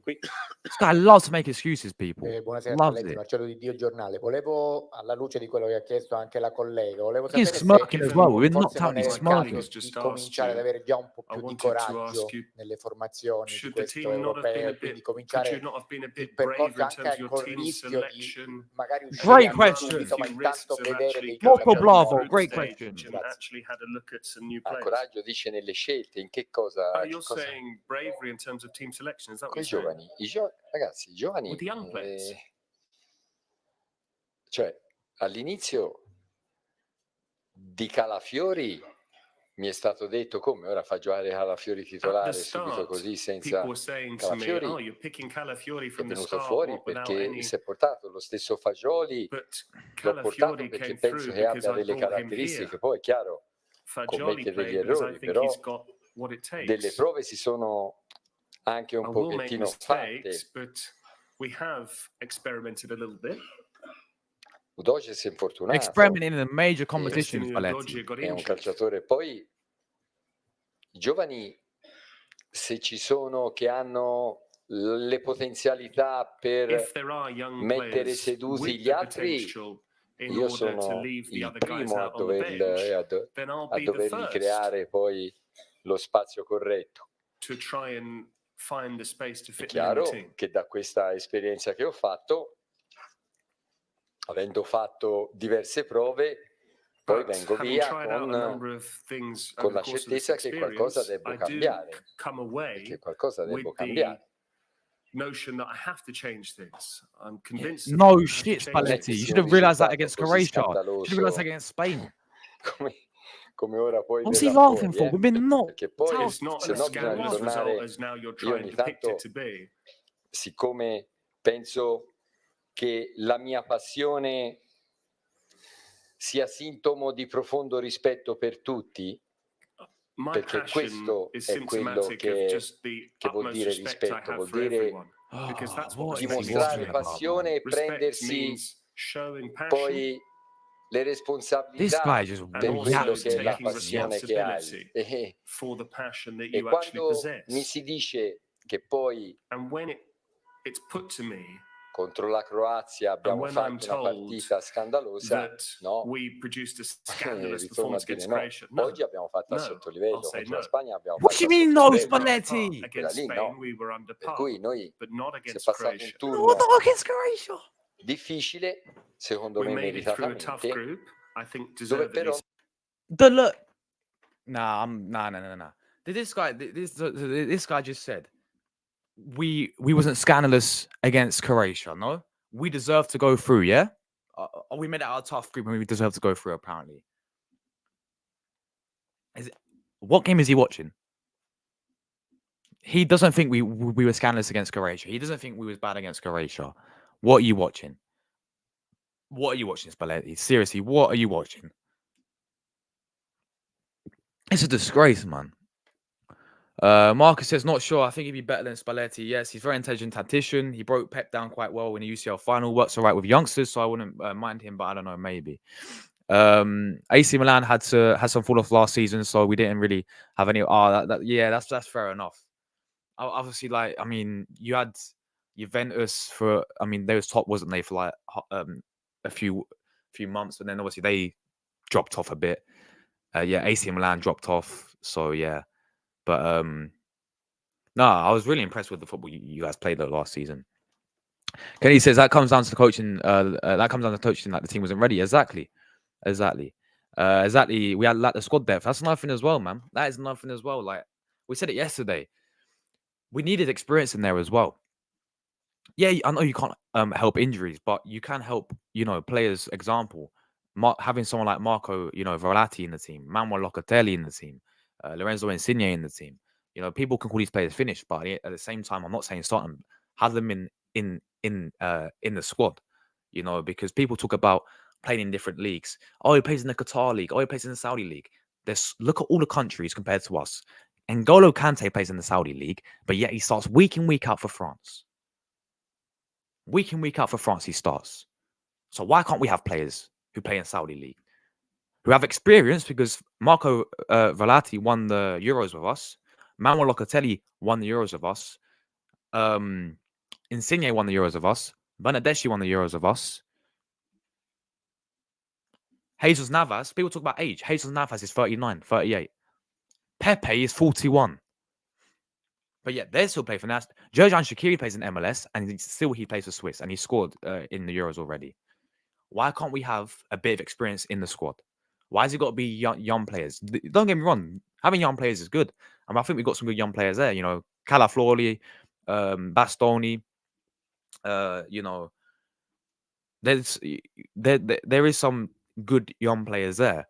Qui.
This guy loves to make excuses, people.
Buonasera,
Loves
Spalletti,
it.
Marcello di Dio Giornale. Volevo, alla luce di quello che ha chiesto anche la collega, volevo
He's
sapere
smirking
se
as well. We're
forse
knocked out.
non
He's
era il caso
smirking.
di cominciare ad avere già un po' più di coraggio nelle formazioni di questo europeo e quindi cominciare il percorso anche col rischio di magari uscire
Great
anche
question.
subito, ma intanto vedere dei
Molto
cambiamenti.
bravo, great question.
Grazie.
coraggio dice nelle scelte, in che cosa? Con i giovani, ragazzi, i giovani, cioè all'inizio di Calafiori mi è stato detto come ora fa giocare Calafiori titolare subito così senza Calafiori, è venuto fuori perché si è portato lo stesso Fagioli, l'ho portato perché penso che abbia delle caratteristiche, poi è chiaro commette degli errori, però delle prove si sono anche un pochettino fatte. Udoce si è infortunato,
Experimenting in a major competition, Spalletti.
è un calciatore. Poi i giovani, se ci sono che hanno le potenzialità per mettere seduti gli altri, io sono il primo a dovergli creare poi lo spazio corretto. È chiaro che da questa esperienza che ho fatto, avendo fatto diverse prove, poi vengo via con la certezza che qualcosa devo cambiare, perché qualcosa devo cambiare.
No shit, Spalletti. You should have realized that against Croatia. You should have realized that against Spain.
Come ora poi
What's he laughing for? We've been knocked.
Perché poi
out.
se no bisogna tornare. Io ogni tanto, siccome penso che la mia passione sia sintomo di profondo rispetto per tutti, perché questo è quello che vuol dire rispetto, vuol dire dimostrare passione e prendersi poi le responsabilità per quello che è la passione che hai. E quando mi si dice che poi contro la Croazia abbiamo fatto una partita scandalosa, no, ritorno a dire no. Oggi abbiamo fatto a sottolivello, contro la Spagna abbiamo
What
fatto
do you mean, no, Spalletti?
quella lì no. Per cui noi si è passato un
No,
turno
not against Croatia.
difficile, secondo me meritatamente, dove però
Look. Nah. This guy just said we wasn't scandalous against Croatia, no? We deserve to go through, yeah? We made it out of tough group and we deserve to go through. Apparently, what game is he watching? He doesn't think we were scandalous against Croatia. He doesn't think we was bad against Croatia. What are you watching? What are you watching, Spalletti? Seriously, what are you watching? It's a disgrace, man. Marcus says, not sure. I think he'd be better than Spalletti. Yes, he's a very intelligent tactician. He broke Pep down quite well in the UCL final. Works all right with youngsters, so I wouldn't mind him, but I don't know, maybe. AC Milan had some fall off last season, so we didn't really have any. That's fair enough. Obviously, like, I mean, you had Juventus for, I mean, they was top, wasn't they, for like a few months, and then obviously they dropped off a bit. AC Milan dropped off, so yeah. But no, I was really impressed with the football you guys played last season. Kenny says that comes down to coaching. That comes down to coaching. Like the team wasn't ready. Exactly. We had like the squad depth. That's nothing as well, man. That is nothing as well. Like we said it yesterday. We needed experience in there as well. Yeah, I know you can't help injuries, but you can help, players. Example, having someone like Marco, Verratti in the team, Manuel Locatelli in the team, Lorenzo Insigne in the team. People can call these players finished, but at the same time, I'm not saying start them. Have them in the squad, because people talk about playing in different leagues. Oh, he plays in the Qatar league. Oh, he plays in the Saudi league. Look at all the countries compared to us. N'Golo Kante plays in the Saudi league, but yet he starts week in, week out for France. Week in, week out for France, he starts. So why can't we have players who play in Saudi league, who have experience? Because Marco Verratti won the Euros with us. Manuel Locatelli won the Euros with us. Insigne won the Euros of us. Bernardeschi won the Euros of us. Jesus Navas, people talk about age. Jesus Navas is 39, 38. Pepe is 41. But yet they still play for Nas. Jojan Shaqiri plays in MLS and he plays for Swiss and he scored in the Euros already. Why can't we have a bit of experience in the squad? Why has it got to be young players? Don't get me wrong. Having young players is good. I think we've got some good young players there. Calaflori, Bastoni. There is some good young players there,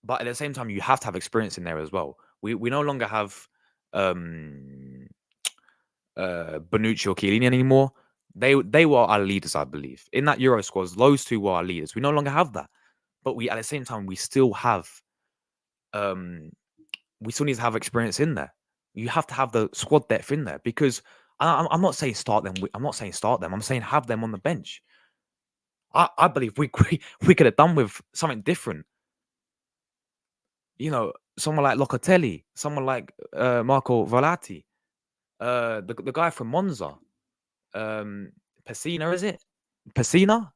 but at the same time, you have to have experience in there as well. We no longer have Bonucci or Chiellini anymore. They were our leaders, I believe, in that Euro squad. Those two were our leaders. We no longer have that, but at the same time we still have we still need to have experience in there. You have to have the squad depth in there, because I'm not saying start them. I'm not saying start them. I'm saying have them on the bench. I believe we could have done with something different. Someone like Locatelli, someone like Marco Verratti, the guy from Monza, Pessina, is it? Pessina?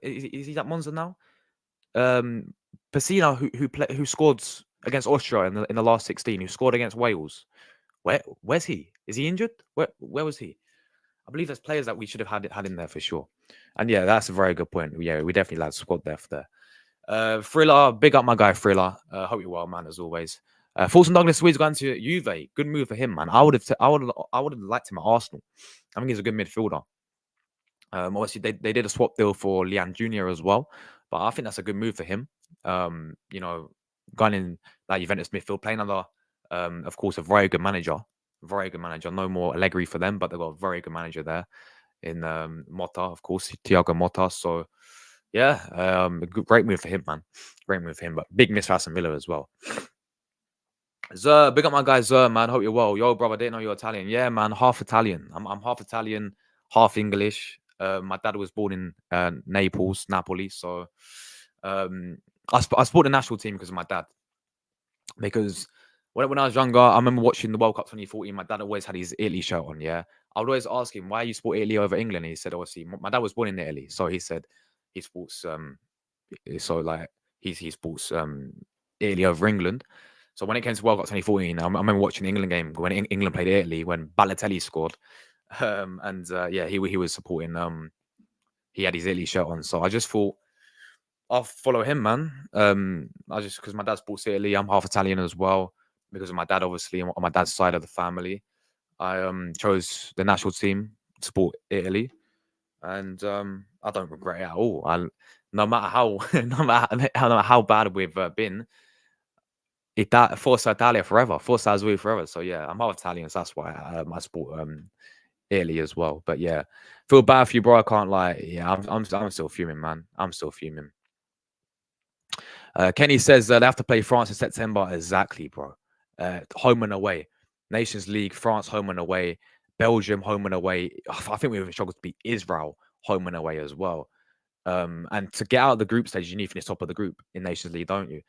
Is he at Monza now? Pessina, who scored against Austria in the last 16, who scored against Wales. Where's he? Is he injured? Where was he? I believe there's players that we should have had in there for sure. And yeah, that's a very good point. Yeah, we definitely had squad depth there. Thriller, big up my guy Thriller. Hope you're well, man, as always. Fulton Douglas Swede's going to Juve. Good move for him, man. I would have liked him at Arsenal. I think he's a good midfielder. Obviously they did a swap deal for Lian Jr. as well, but I think that's a good move for him. Going in that Juventus midfield, playing under, of course, a very good manager. No more Allegri for them, but they've got a very good manager there in Motta, of course, Thiago Motta. So yeah, great move for him, man. Great move for him, but big miss for Aston Villa as well. Zer, big up my guy Zer, man. Hope you're well. Yo, brother, I didn't know you're Italian. Yeah, man, half Italian. I'm half Italian, half English. My dad was born in Napoli. So I support the national team because of my dad. Because when I was younger, I remember watching the World Cup 2014. My dad always had his Italy shirt on, yeah. I would always ask him, why you support Italy over England? And he said, obviously, my dad was born in Italy. So he said he supports he supports Italy over England. So when it came to World Cup 2014, I remember watching the England game when England played Italy, when Balotelli scored. He was supporting he had his Italy shirt on. So I just thought I'll follow him, man. Because my dad supports Italy, I'm half Italian as well. Because of my dad, obviously, on my dad's side of the family, I chose the national team to support Italy. and I don't regret it at all. No matter how no matter how bad we've been, Forza Italia forever, Forza Azzurri forever. So yeah, I'm half Italian, so that's why I support Italy as well. But yeah, feel bad for you, bro. I can't lie. Yeah, I'm still fuming, man. I'm still fuming. Kenny says they have to play France in September. Exactly, bro. Home and away. Nations League, France home and away. Belgium home and away. I think we even struggled to beat Israel home and away as well. And to get out of the group stage, you need to finish top of the group in Nations League, don't you?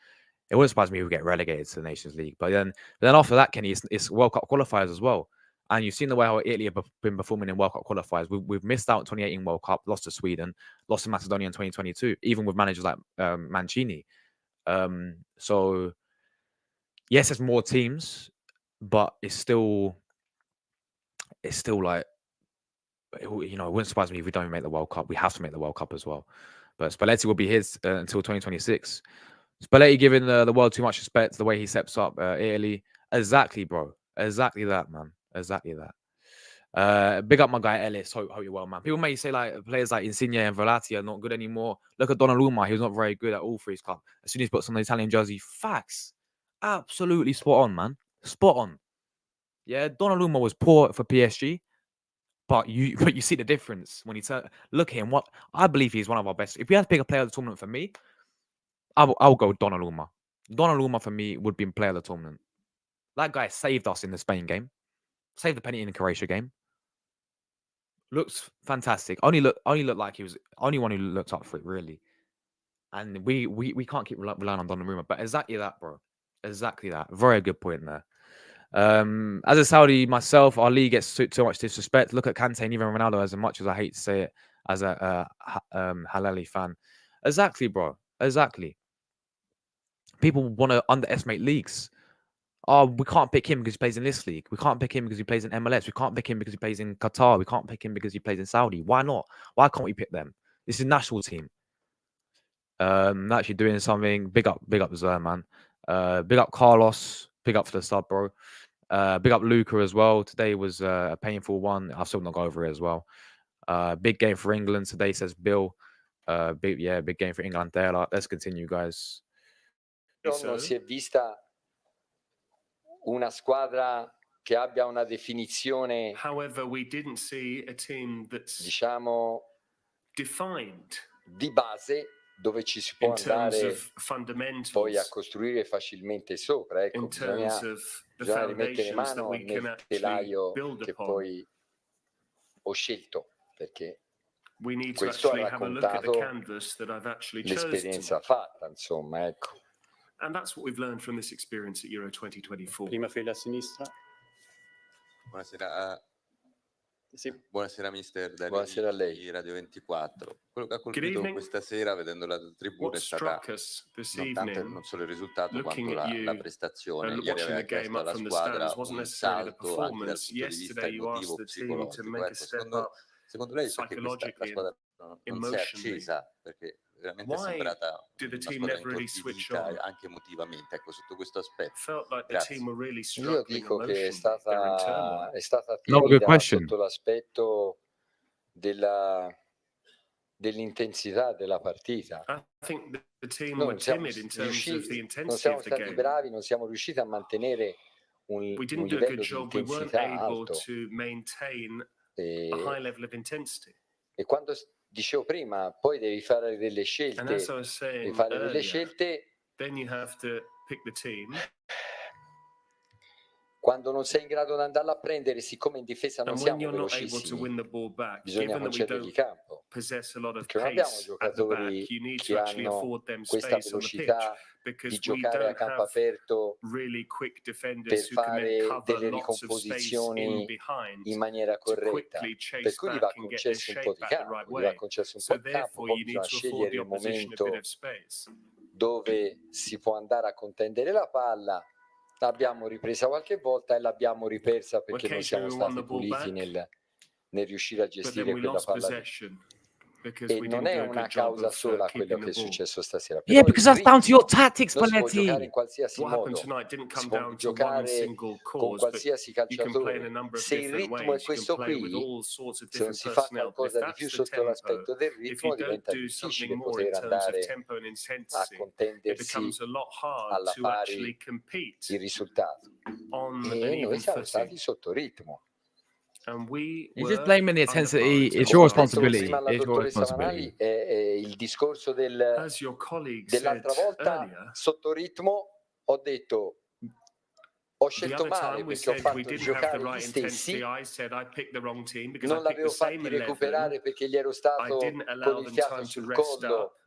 It wouldn't surprise me if we get relegated to the Nations League. But then after that, Kenny, it's World Cup qualifiers as well. And you've seen the way how Italy have been performing in World Cup qualifiers. We've missed out in 2018 World Cup, lost to Sweden, lost to Macedonia in 2022, even with managers like Mancini. So yes, there's more teams, but it's still like, it wouldn't surprise me if we don't make the World Cup. We have to make the World Cup as well. But Spalletti will be his until 2026. Spalletti giving the world too much respect, the way he steps up Italy. Exactly, bro. Exactly that, man. Exactly that. Big up my guy Ellis. Hope you're well, man. People may say like players like Insigne and Verratti are not good anymore. Look at Donnarumma. He was not very good at all for his club. As soon as he puts on the Italian jersey, facts. Absolutely spot on, man. Spot on. Yeah, Donnarumma was poor for PSG, but you see the difference when he look at him. What I believe he's one of our best. If we had to pick a player of the tournament for me, I'll go Donnarumma. Donnarumma for me would be player of the tournament. That guy saved us in the Spain game. Saved the penalty in the Croatia game. Looks fantastic. Only looked like he was only one who looked up for it, really. And we can't keep relying on Donnarumma. But exactly that, bro. Exactly that. Very good point there. As a Saudi myself, our league gets too much disrespect. Look at Kante and even Ronaldo, as much as I hate to say it, as a Halali fan. Exactly, bro. Exactly. People want to underestimate leagues. Oh, we can't pick him because he plays in this league. We can't pick him because he plays in MLS. We can't pick him because he plays in Qatar. We can't pick him because he plays in Saudi. Why not? Why can't we pick them? This is a national team. Actually doing something. Big up Zer, man. Big up Carlos. Big up for the sub, bro. Big up Luca as well. Today was a painful one. I've still not got over it as well. Big game for England today, says Bill. Big game for England. Let's continue, guys.
Non si è vista una squadra che abbia una definizione,
however, we didn't see a team that's,
diciamo,
defined
di base, dove ci si può andare poi a costruire facilmente sopra. Ecco, bisogna rimettere mano nel telaio che poi ho scelto, perché questo ha raccontato l'esperienza fatta, insomma, ecco.
And that's what we've learned from this experience at Euro 2024.
Prima fila a sinistra.
Buonasera.
Sì.
Buonasera mister,
Buonasera a lei.
di Radio 24. Quello che ha colpito questa sera vedendo la tribuna è stata non solo il risultato quanto la prestazione. Ieri aveva chiesto alla squadra un salto anche dal punto di vista emotivo, psicologico. Ecco, secondo lei perché la squadra non si è accesa? Perché veramente è sembrata una squadra intorpidita anche emotivamente, ecco, sotto questo aspetto. Grazie.
Io dico che è stata timida sotto l'aspetto dell'intensità della partita. Non siamo stati bravi, non siamo riusciti a mantenere un livello di intensità alto. E quando dicevo prima, poi devi fare delle scelte, quando non sei in grado di andarla a prendere, siccome in difesa non siamo velocissimi, bisogna concedergli campo, perché non abbiamo giocatori che hanno questa velocità di giocare a campo aperto per fare delle ricomposizioni in maniera corretta, per cui gli va concesso un po' di campo, poi bisogna scegliere il momento dove si può andare a contendere la palla. L'abbiamo ripresa qualche volta e l'abbiamo ripersa perché non siamo stati puliti nel riuscire a gestire quella palla. E non è una causa sola quello che è successo stasera.
Yeah,
Però
because
il
that's down to your
ritmo
tactics,
non si può giocare
Spalletti.
in qualsiasi
What happened
modo,
tonight didn't
si
come
può
down to one
giocare
single
con
cause, but
qualsiasi
you can play in a
calciatore.
number of
Se il
different
ritmo è
ways. You can
questo
play with
qui,
all sorts of
se non
different
si fa
personnel. But if
qualcosa di più
that's the
sotto l'aspetto
tempo,
del
if you
ritmo,
don't
diventa
do something
difficile
more in
poter
terms of
andare
tempo and
a
intensity, it
contendersi
becomes a lot hard
alla
to actually
pari
compete
il risultato.
on an
E noi
even
siamo
footing.
stati sotto ritmo.
And we
You're just
were
blaming the
under par
intensity.
in
It's
terms
your
of
Come ho detto
responsibility.
prima alla
It's your
dottoressa
responsibility.
Vanali, il discorso
As your colleague
dell'altra
said
volta
earlier,
sotto ritmo, ho detto ho
the
scelto
other
male
time we
perché ho
said we
fatto
didn't have the
giocare gli
right intensity.
stessi,
I said I picked the wrong team because
non
I picked the
l'avevo fatti
same 11.
recuperare perché gli ero
I
stato
didn't
con
allow
il
them
fiato
time to
sul
rest
collo
up
a,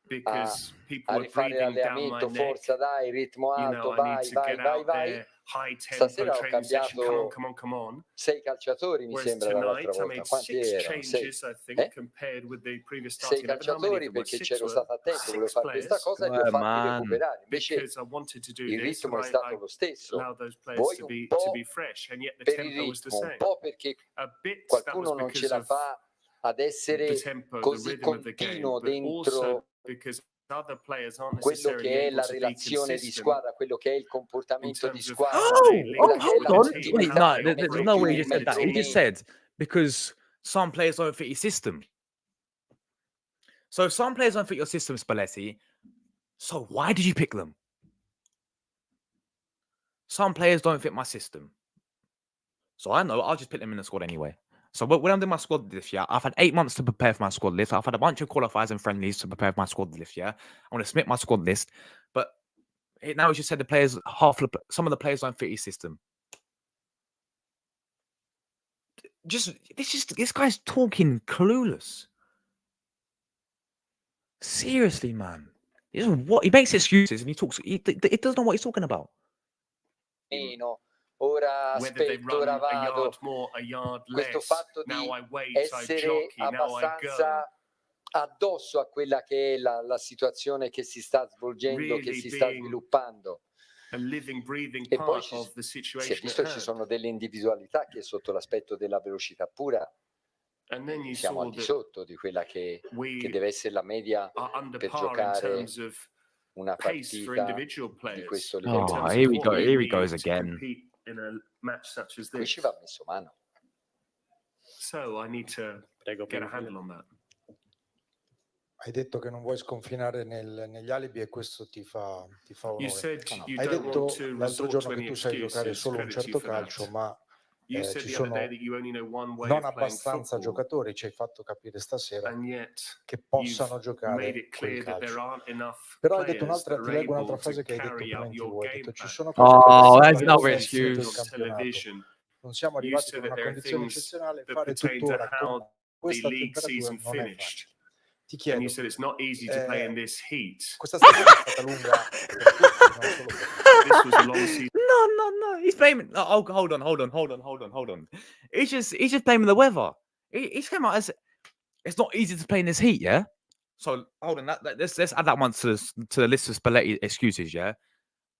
because people
a
were
rifare
breathing down my
l'allenamento,
neck.
forza dai, ritmo
You know,
alto,
I need
vai,
to
vai,
get
vai,
out
vai.
there, high tempo
Stasera ho
training session. Come on,
cambiato
come on, come on.
6 calciatori, mi
Whereas
sembra, dall'altra
tonight I
volta.
made
Quanti
6
erano? 6?
changes, I think, compared with the previous
6
starting 11. How many of
calciatori
them were?
perché
6
c'ero
were
stato attento, volevo
6
fare questa
players
cosa e li ho fatti
Man.
recuperare. Invece
because I wanted to do
il
this
ritmo
and
è
I
stato lo stesso.
allowed those players
Voi
to
un
be
po'
fresh, and yet the
per il
tempo was the
ritmo, un
same.
po' perché
A bit that was
qualcuno non ce
because
la
of
fa ad
the
essere
tempo, the
così
rhythm of the game,
continuo
but also
dentro
because other players aren't
quello
necessarily
che è
able
la
to be
relazione di
consistent
squadra, quello che è il
in
comportamento di
terms of
squadra,
how they link
quella che è
Hold
la
with
on.
the team and
Wait,
how
no,
they
there's
metro
no
operate
way you
più,
just said that.
metro
He just
meno.
said because some players don't fit your system. So if some players don't fit your system, Spalletti, so why did you pick them? Some players don't fit my system. So I know I'll just put them in the squad anyway. So when I'm doing my squad this year, I've had 8 months to prepare for my squad list. I've had a bunch of qualifiers and friendlies to prepare for my squad list. Yeah, I'm going to submit my squad list, but now it's just said the players, some of the players don't fit his system. This guy's talking clueless. Seriously, man. He makes excuses and he talks. He doesn't know what he's talking about.
Meno. Ora
whether they
aspetto,
run
ora
a
vado.
yard more, a yard
Questo
less.
fatto di
Now I wait, I
essere
jockey, now I go.
abbastanza addosso a quella che è la situazione che si sta svolgendo, che
Really
si sta
being
sviluppando.
a living, breathing
E poi
part of the
si è
situation
visto
at
ci
hand.
sono delle individualità che sotto l'aspetto della velocità pura
And then you
siamo
saw
al di
that
sotto di quella che
we
deve essere la media
are under
per
par in
giocare
terms of
una
pace for
partita
individual
di
players.
questo
In
livello.
terms
here
of
we
what
go.
we
Here he
need
goes
to
again.
compete in a match such as
Qui
this.
ci va messo mano.
So I need to
Prego,
get a
prego.
handle on that.
Hai detto che non vuoi sconfinare negli alibi e questo ti fa
You
onore.
said you
Hai
don't
detto
want to
l'altro
resort
giorno
to
che
any
tu sai giocare
excuses.
solo un
Credit you
certo
for that.
calcio, ma
You said
ci
the other day
sono
that you only know one way
non
of playing
abbastanza
football,
giocatori, ci hai fatto capire stasera,
and yet
che
you've
possano
made
giocare
it
quel
clear that there
calcio.
aren't enough
Però hai detto
players that
ti
are
leggo un'altra
able to
frase che hai detto
carry
prima
out
in
your
TV, hai
game
detto ci
plan.
sono cose che
Oh,
possono
that's
fare
another
senza il
excuse.
On
campionato.
television.
Non siamo
You
arrivati
said
con
that
una
there are
condizione
things
eccezionale,
that
fare
pertain to
tuttora
how
con
the
questa
league
temperatura
season
non è
finished.
facile. Ti
And
chiedo,
you said it's not easy to play in this heat.
questa stagione è stata lunga per tutti, non solo per te.
This was a long season.
No. He's blaming. Oh, hold on. He's just blaming the weather. He's come out as it's not easy to play in this heat. Yeah. So hold on. Let's add that one to the list of Spalletti excuses. Yeah.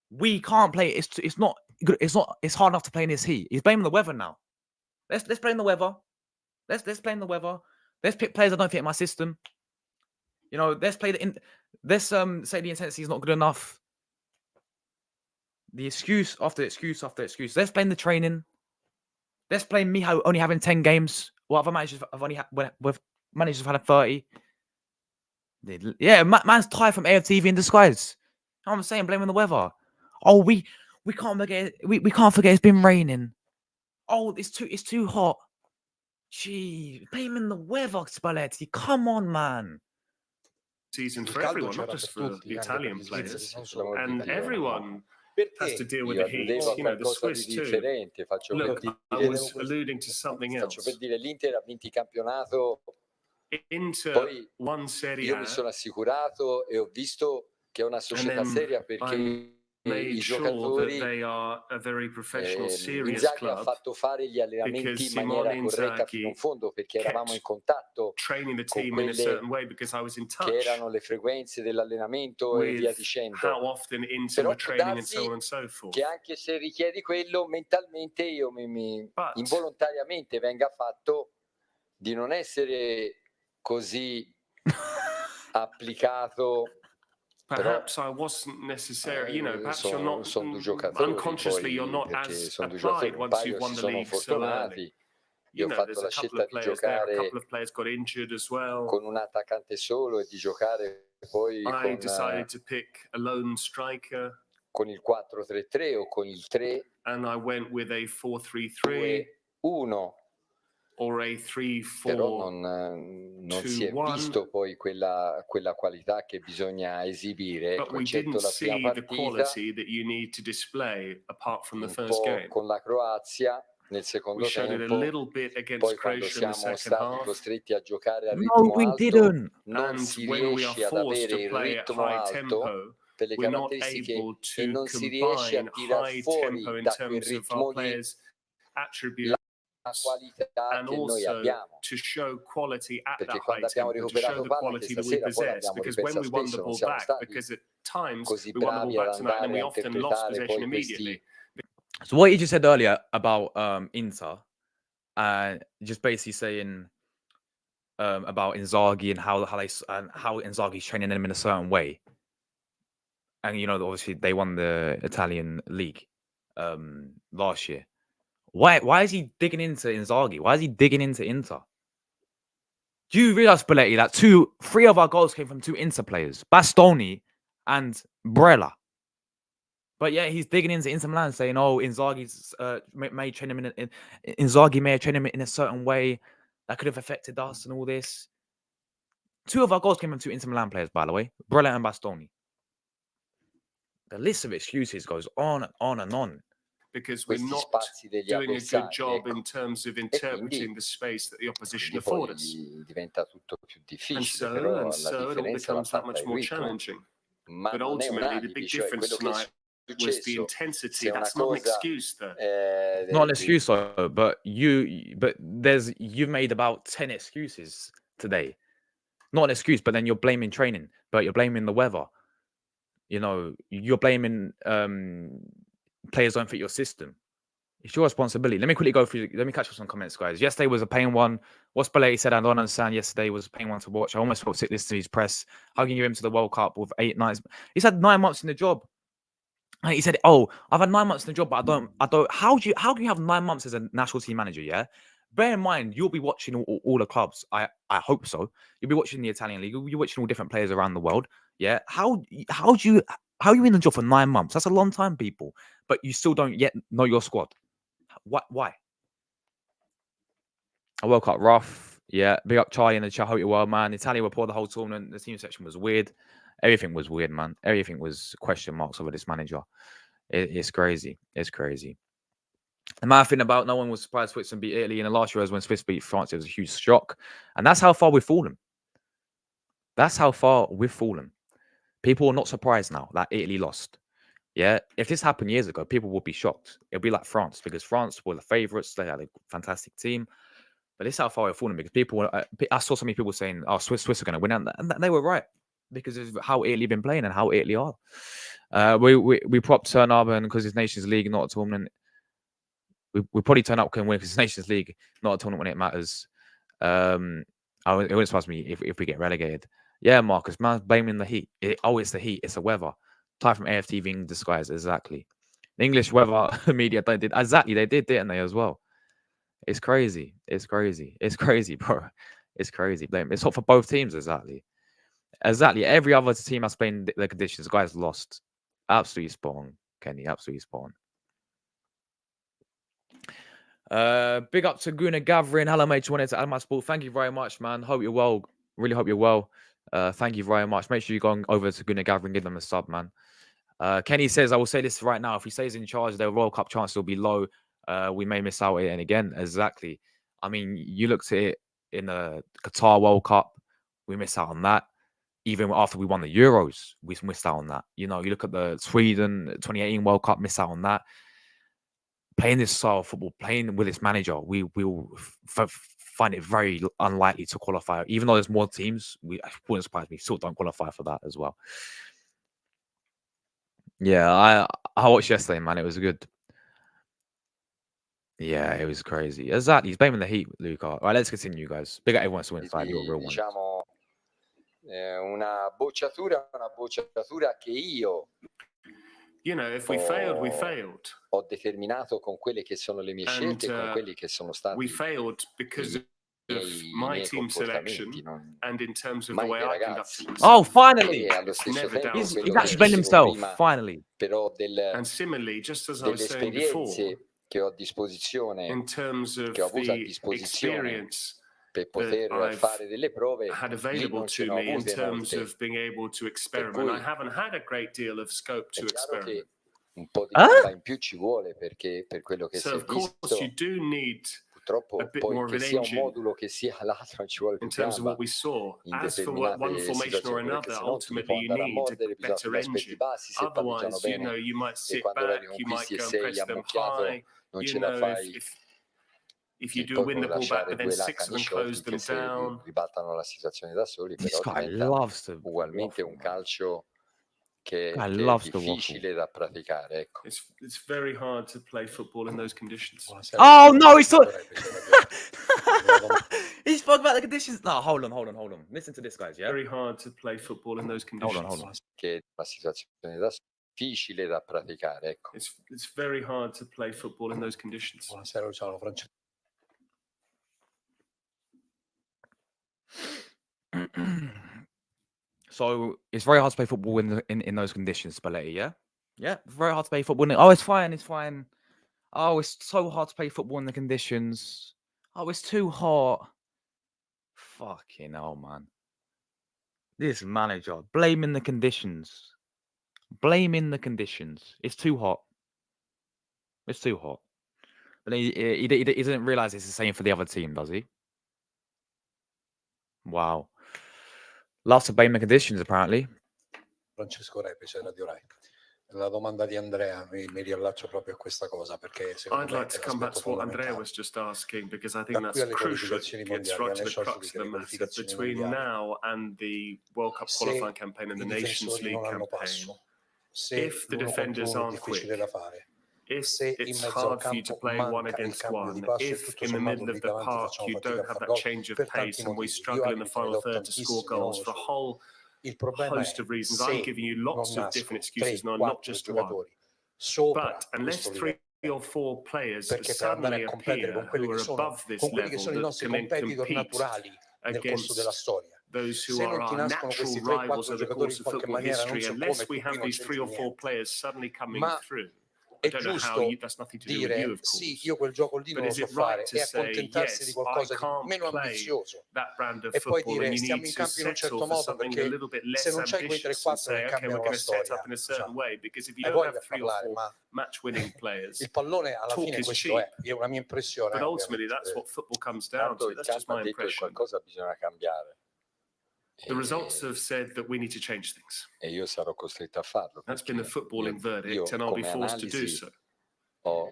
We can't play. It's not good. It's hard enough to play in this heat. He's blaming the weather now. Let's blame the weather. Let's blame the weather. Let's pick players that don't fit my system. You know, let's play let's say the intensity is not good enough. The excuse after excuse after excuse. Let's blame the training. Let's blame me only having 10 games. Well, other managers have only with managers have had 30. Yeah, man's tired from AFTV in disguise. You know what I'm saying? Blaming the weather. Oh, we can't forget we can't forget it's been raining. Oh, it's too hot. Gee, blaming the weather, Spalletti. Come on, man.
Season
Il
for
caldo
everyone, not
c'era
just
per
for
tutti,
the
anche per
Italian
gli svizzeri,
players.
non solo per gli
And
italiani.
everyone has to
Perché
deal with
io
the heat.
alludevo a
You know, the
qualcosa di
Swiss too.
differente, faccio
Look,
per
I
dire,
was alluding to something
faccio per
else.
dire l'Inter ha vinto il campionato,
Into
poi
one Serie
io
A,
mi sono assicurato e ho visto che è una società
then
seria perché
I'm made
i
sure that
giocatori
they are a very professional, serious
Inzaghi ha
club,
fatto fare gli allenamenti
because
in maniera
Simone
corretta fino in
Inzaghi
fondo perché eravamo in
kept
contatto
training the
con
team in a
quelle
certain way because I was in
che
touch
erano le frequenze dell'allenamento e via
with
dicendo.
how often Inter
Però
were
può
training and so
darsi
on and so forth.
che anche se richiedi quello, mentalmente io
But
involontariamente venga fatto di non essere così applicato.
Perhaps I wasn't necessarily, perhaps you're not
sono due giocatori,
unconsciously, you're not
perché
as
sono due
applied
giocatori, un
once
paio
you've won
si
the
sono
league so early.
infortunati. Io ho fatto
There's
la
a couple
scelta
of
di
players there, a
giocare
couple of players got injured as well.
con un attaccante solo e di giocare poi
I decided to pick a lone striker.
Con il 4-3-3 o con il 3.
And I went with a 4-3-3.
1.
Or a 3-4.
Però non si è visto poi quella qualità che bisogna esibire,
But we
eccetto
didn't
la prima
see the
partita,
quality that you need to display apart from the
un
first
po'
game.
con la Croazia nel
We
secondo
showed it a
tempo,
little bit against
poi quando
Croatia in the
siamo
second
stati
half.
costretti a giocare a
No,
ritmo
we
alto,
didn't.
non
And
si
when we are
riesce ad
forced
avere
to
il
play at
ritmo
high
alto
tempo,
per le
we're not
caratteristiche
able
e
to
non si riesce a
combine
tirar
high
fuori
tempo in
da quel
terms of
ritmo
our
lì
players' attributes
la qualità
and
che noi
also
abbiamo.
to show quality at
Perché
that high
quando abbiamo
tempo, to show
recuperato
the
palla
quality
anche
that we
stasera poi
possess.
l'abbiamo
Because when
ripersa
we won the
spesso, non
ball
siamo
back,
stati
because at times
così
we won the ball
bravi ad
back tonight and
andare
we
a
often lost
interpretare
possession
poi
immediately.
questi.
So what you just said earlier about Inter, just basically saying about Inzaghi and how Inzaghi's training them in a certain way, and obviously they won the Italian league last year. Why is he digging into Inzaghi? Why is he digging into Inter? Do you realize, Spalletti, that 3 of our goals came from 2 Inter players, Bastoni and Brella? But yeah, he's digging into Inter Milan, saying, "Oh, Inzaghi's may train him Inzaghi may have trained him in a certain way that could have affected us and all this." 2 of our goals came from 2 Inter Milan players, by the way, Brella and Bastoni. The list of excuses goes on and on and on.
Because we're
Questi
not
spazi degli
doing a good
avversari,
job
ecco.
in terms of
E
interpreting the space that the opposition
quindi
afford
poi
us.
diventa tutto più
And
difficile, però la
so it all
differenza l'ha
becomes that
fatta
much
il
more
ritmo.
challenging.
Ma
But
non è un
ultimately, the
alibi,
big
cioè
difference
quello che è
tonight was the
successo,
intensity.
se una
That's not an
cosa
excuse, though.
Not an excuse, though, but you've made about 10 excuses today. Not an excuse, but then you're blaming training, but you're blaming the weather. You're blaming players don't fit your system. It's your responsibility. Let me quickly go through. Let me catch up some comments, guys. Yesterday was a pain one. What Spalletti said, I don't understand. Yesterday was a pain one to watch. I almost felt sick listening to his press, hugging him to the World Cup with 8 nights. He's had 9 months in the job. And he said, "Oh, I've had 9 months in the job, but I don't. How can you have 9 months as a national team manager? Yeah. Bear in mind, you'll be watching all the clubs. I hope so. You'll be watching the Italian league. You'll be watching all different players around the world. Yeah. How are you in the job for 9 months? That's a long time, people. But you still don't yet know your squad. Why? I woke up rough. Yeah. Big up Charlie in the chat. Hope you're well, man. Italia were poor the whole tournament. The team section was weird. Everything was weird, man. Everything was question marks over this manager. It's crazy. It's crazy. The main thing about no one was surprised Switzerland beat Italy in the last Euros when Swiss beat France. It was a huge shock. And that's how far we've fallen. That's how far we've fallen. People are not surprised now that Italy lost. Yeah. If this happened years ago, people would be shocked. It'll be like France because France were the favourites. They had a fantastic team. But this is how far we've fallen because I saw so many people saying, "Oh, Swiss are going to win." And they were right because of how Italy have been playing and how Italy are. We propped turn up and because it's Nations League, not a tournament. We probably turn up and win because it's Nations League, not a tournament when it matters. It wouldn't surprise me if we get relegated. Yeah, Marcus, man's blaming the heat. It's the heat. It's the weather. Type from AFTV in disguise, exactly. The English weather media they did exactly. They did, didn't they, as well? It's crazy. It's crazy. It's crazy, bro. It's crazy. It's hot for both teams, exactly. Exactly. Every other team has played in the conditions. The guys lost. Absolutely spot on, Kenny. Absolutely spot on. Big up to Guna Gathering. Hello, mate. You wanted to add my sport. Thank you very much, man. Hope you're well. Really hope you're well. Thank you very much. Make sure you go over to Guna Gathering, give them a sub, man. Kenny says, I will say this right now. If he stays in charge, their World Cup chance will be low. We may miss out it. And again, exactly. I mean, you looked at it in the Qatar World Cup. We missed out on that. Even after we won the Euros, we missed out on that. You look at the Sweden 2018 World Cup, missed out on that. Playing this style of football, playing with this manager, we will find it very unlikely to qualify. Even though there's more teams, it wouldn't surprise me. Still don't qualify for that as well. Yeah, I watched yesterday, man. It was good. Yeah, it was crazy. Exactly. He's blaming the heat, Luca. All right, let's continue, guys. Big up everyone to win side. You're a real one.
Diciamo una bocciatura che io
if we failed, we failed.
Ho determinato con quelle che sono le mie scelte e con quelli che sono stati
we failed because of my team selection and in terms of the way I conducted myself.
Oh, finally!
Allo stesso tempo,
He's actually blamed himself. Finally.
Però
and similarly, just as I was saying
delle
before,
esperienze che ho a disposizione,
in terms of
che ho avuto a
the
disposizione
experience
per poter fare delle prove,
had
lì
available
non ce
to
ne ho
me in
avute
terms
molte.
of being able to experiment, I haven't had a great deal of scope to
È chiaro
experiment.
che un po' di gamba in più ci vuole, perché per quello che
So
si è
of course
visto,
you do need
purtroppo
a bit
poi
more of
che
an
sia un
engine
modulo che sia l'altro non ci vuole più
in terms of
gamba
what we saw.
in
As for
determinate
one formation or
situazioni, perché
another,
se no ti può
ultimately you
andare a
need
mordere,
a
bisogna
better
fare aspetti
engine.
bassi, se palleggiano
Otherwise,
bene
you might
e
sit
quando
back,
li
you might
conquisti e
go and
sei
press them
ammucchiato
high.
non
You
ce la
know,
fai,
if you
e
do
poi
win the
puoi
ball back,
lasciare
but then
due
six of them
laccani
close them
che se
down.
ribaltano la situazione da soli,
This
però
guy
diventa
loves to
ugualmente
waffle,
un
man.
calcio che
Guy
è
loves to waffle.
difficile da praticare, ecco.
It's very hard to play football in those conditions.
Oh no, he's talking. He spoke about the conditions. No, hold on. Listen to this, guys. Yeah.
Very hard to play football in those conditions.
Hold on.
Che è una situazione difficile da praticare, ecco.
It's very hard to play football in those conditions.
Buonasera Luciano, Francesco.
So it's very hard to play football in those conditions, Spalletti. Yeah. Yeah. Very hard to play football. Oh, it's fine. Oh, it's so hard to play football in the conditions. Oh, it's too hot. Fucking hell, man. This manager blaming the conditions. It's too hot. But he doesn't realize it's the same for the other team, does he? Wow. Lots to blame the conditions, apparently.
Francesco Repice, Radio Rai. La domanda di Andrea, mi riallaccio proprio a questa cosa, perché secondo
I'd
me
like to come back to what Andrea was just asking, because I think that's crucial. It gets right to the crux of the matter. Between now and the World Cup qualifying campaign and the Nations League campaign, if the defenders aren't quick, if it's hard for you to play one against one, if in the middle of the park you don't have that change of pace and we struggle in the final third to score goals for a whole host of reasons. I'm giving you lots of different excuses, not just one. But unless 3 or 4 players suddenly appear who are above this level that can then compete against those who are our natural rivals over the course of football history, unless we have these 3 or 4 players suddenly coming through, I don't know how that's nothing to do with you, of course.
Sì, io quel gioco lì non lo so fare, e accontentarsi di qualcosa di meno ambizioso e poi dire stiamo in campo in un certo modo, perché se non c'hai quei 3-4 che cambiano la storia, hai voglia di parlare, ma il pallone alla fine questo è una mia impressione.
But ultimately that's what football comes down to. That's just my impression.
Qualcosa bisogna cambiare.
The results have said that we need to change things.
E io sarò costretto a farlo.
That's been the footballing verdict, and I'll be forced to do so.
Ho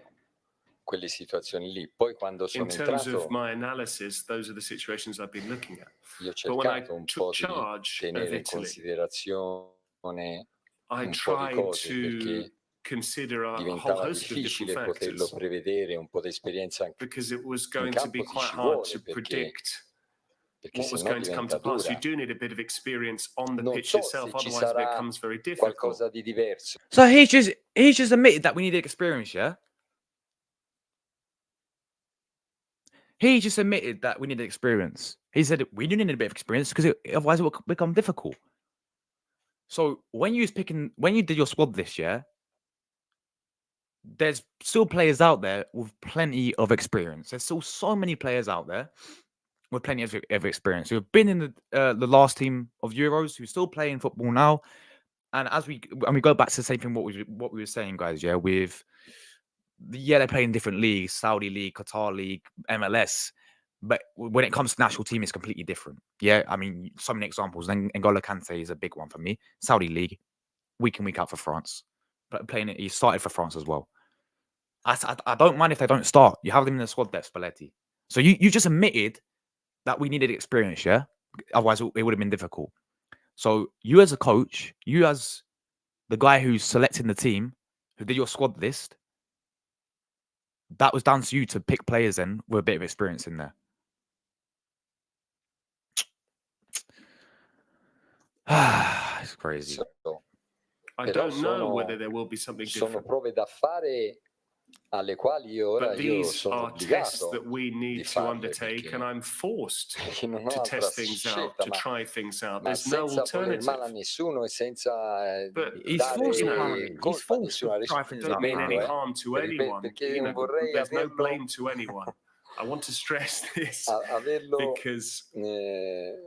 quelle situazioni lì. Poi quando sono
entrato, in terms
of
my analysis, those are the situations I've been looking at.
Io ho cercato un po' di tenere in considerazione un po' di cose, perché diventava difficile poterlo prevedere, un po' di esperienza anche
because it was
in
going to
campo
be
ti
quite
ci
hard
vuole,
to
perché
predict what was
sennò
going to come to
diventa
pass.
dura.
You do need a bit of experience on the
Non
pitch
so
itself,
se ci
otherwise it
sarà
becomes very difficult.
qualcosa di diverso.
So he just admitted that we needed experience, yeah? He just admitted that we needed experience. He said we do need a bit of experience because otherwise it will become difficult. So when you did your squad this year, there's still players out there with plenty of experience. There's still so many players out there with plenty of experience who have been in the last team of Euros, who still playing football now. And we go back to the same thing what we were saying, guys, yeah, they play in different leagues, Saudi League, Qatar League, MLS. But when it comes to national team, it's completely different. Yeah, I mean, so many examples. N'Golo Kante is a big one for me. Saudi League, week in, week out for France. But he started for France as well. I don't mind if they don't start. You have them in the squad depth, Spalletti. So you just admitted that we needed experience, yeah? Otherwise, it would have been difficult. So you as a coach, you as the guy who's selecting the team, who did your squad list, that was down to you to pick players then with a bit of experience in there. It's crazy.
I don't know whether there will be something
sono
different.
prove da fare alle quali ora
But
io
these
sono
are tests
obbligato
that we
di
need to
farle
undertake,
perché
and I'm forced
non ho
to
altra
test things out,
scelta,
to try things out.
ma
There's no
senza voler male a
alternative.
nessuno e senza
But
He's forced,
you know,
apparently. He's
colpa a
forced
nessuno,
to try things
don't
out.
mean any
rispetto,
harm to anyone.
perché
You
non
know,
vorrei
there's no
averlo,
blame to anyone. I want to stress this
averlo
because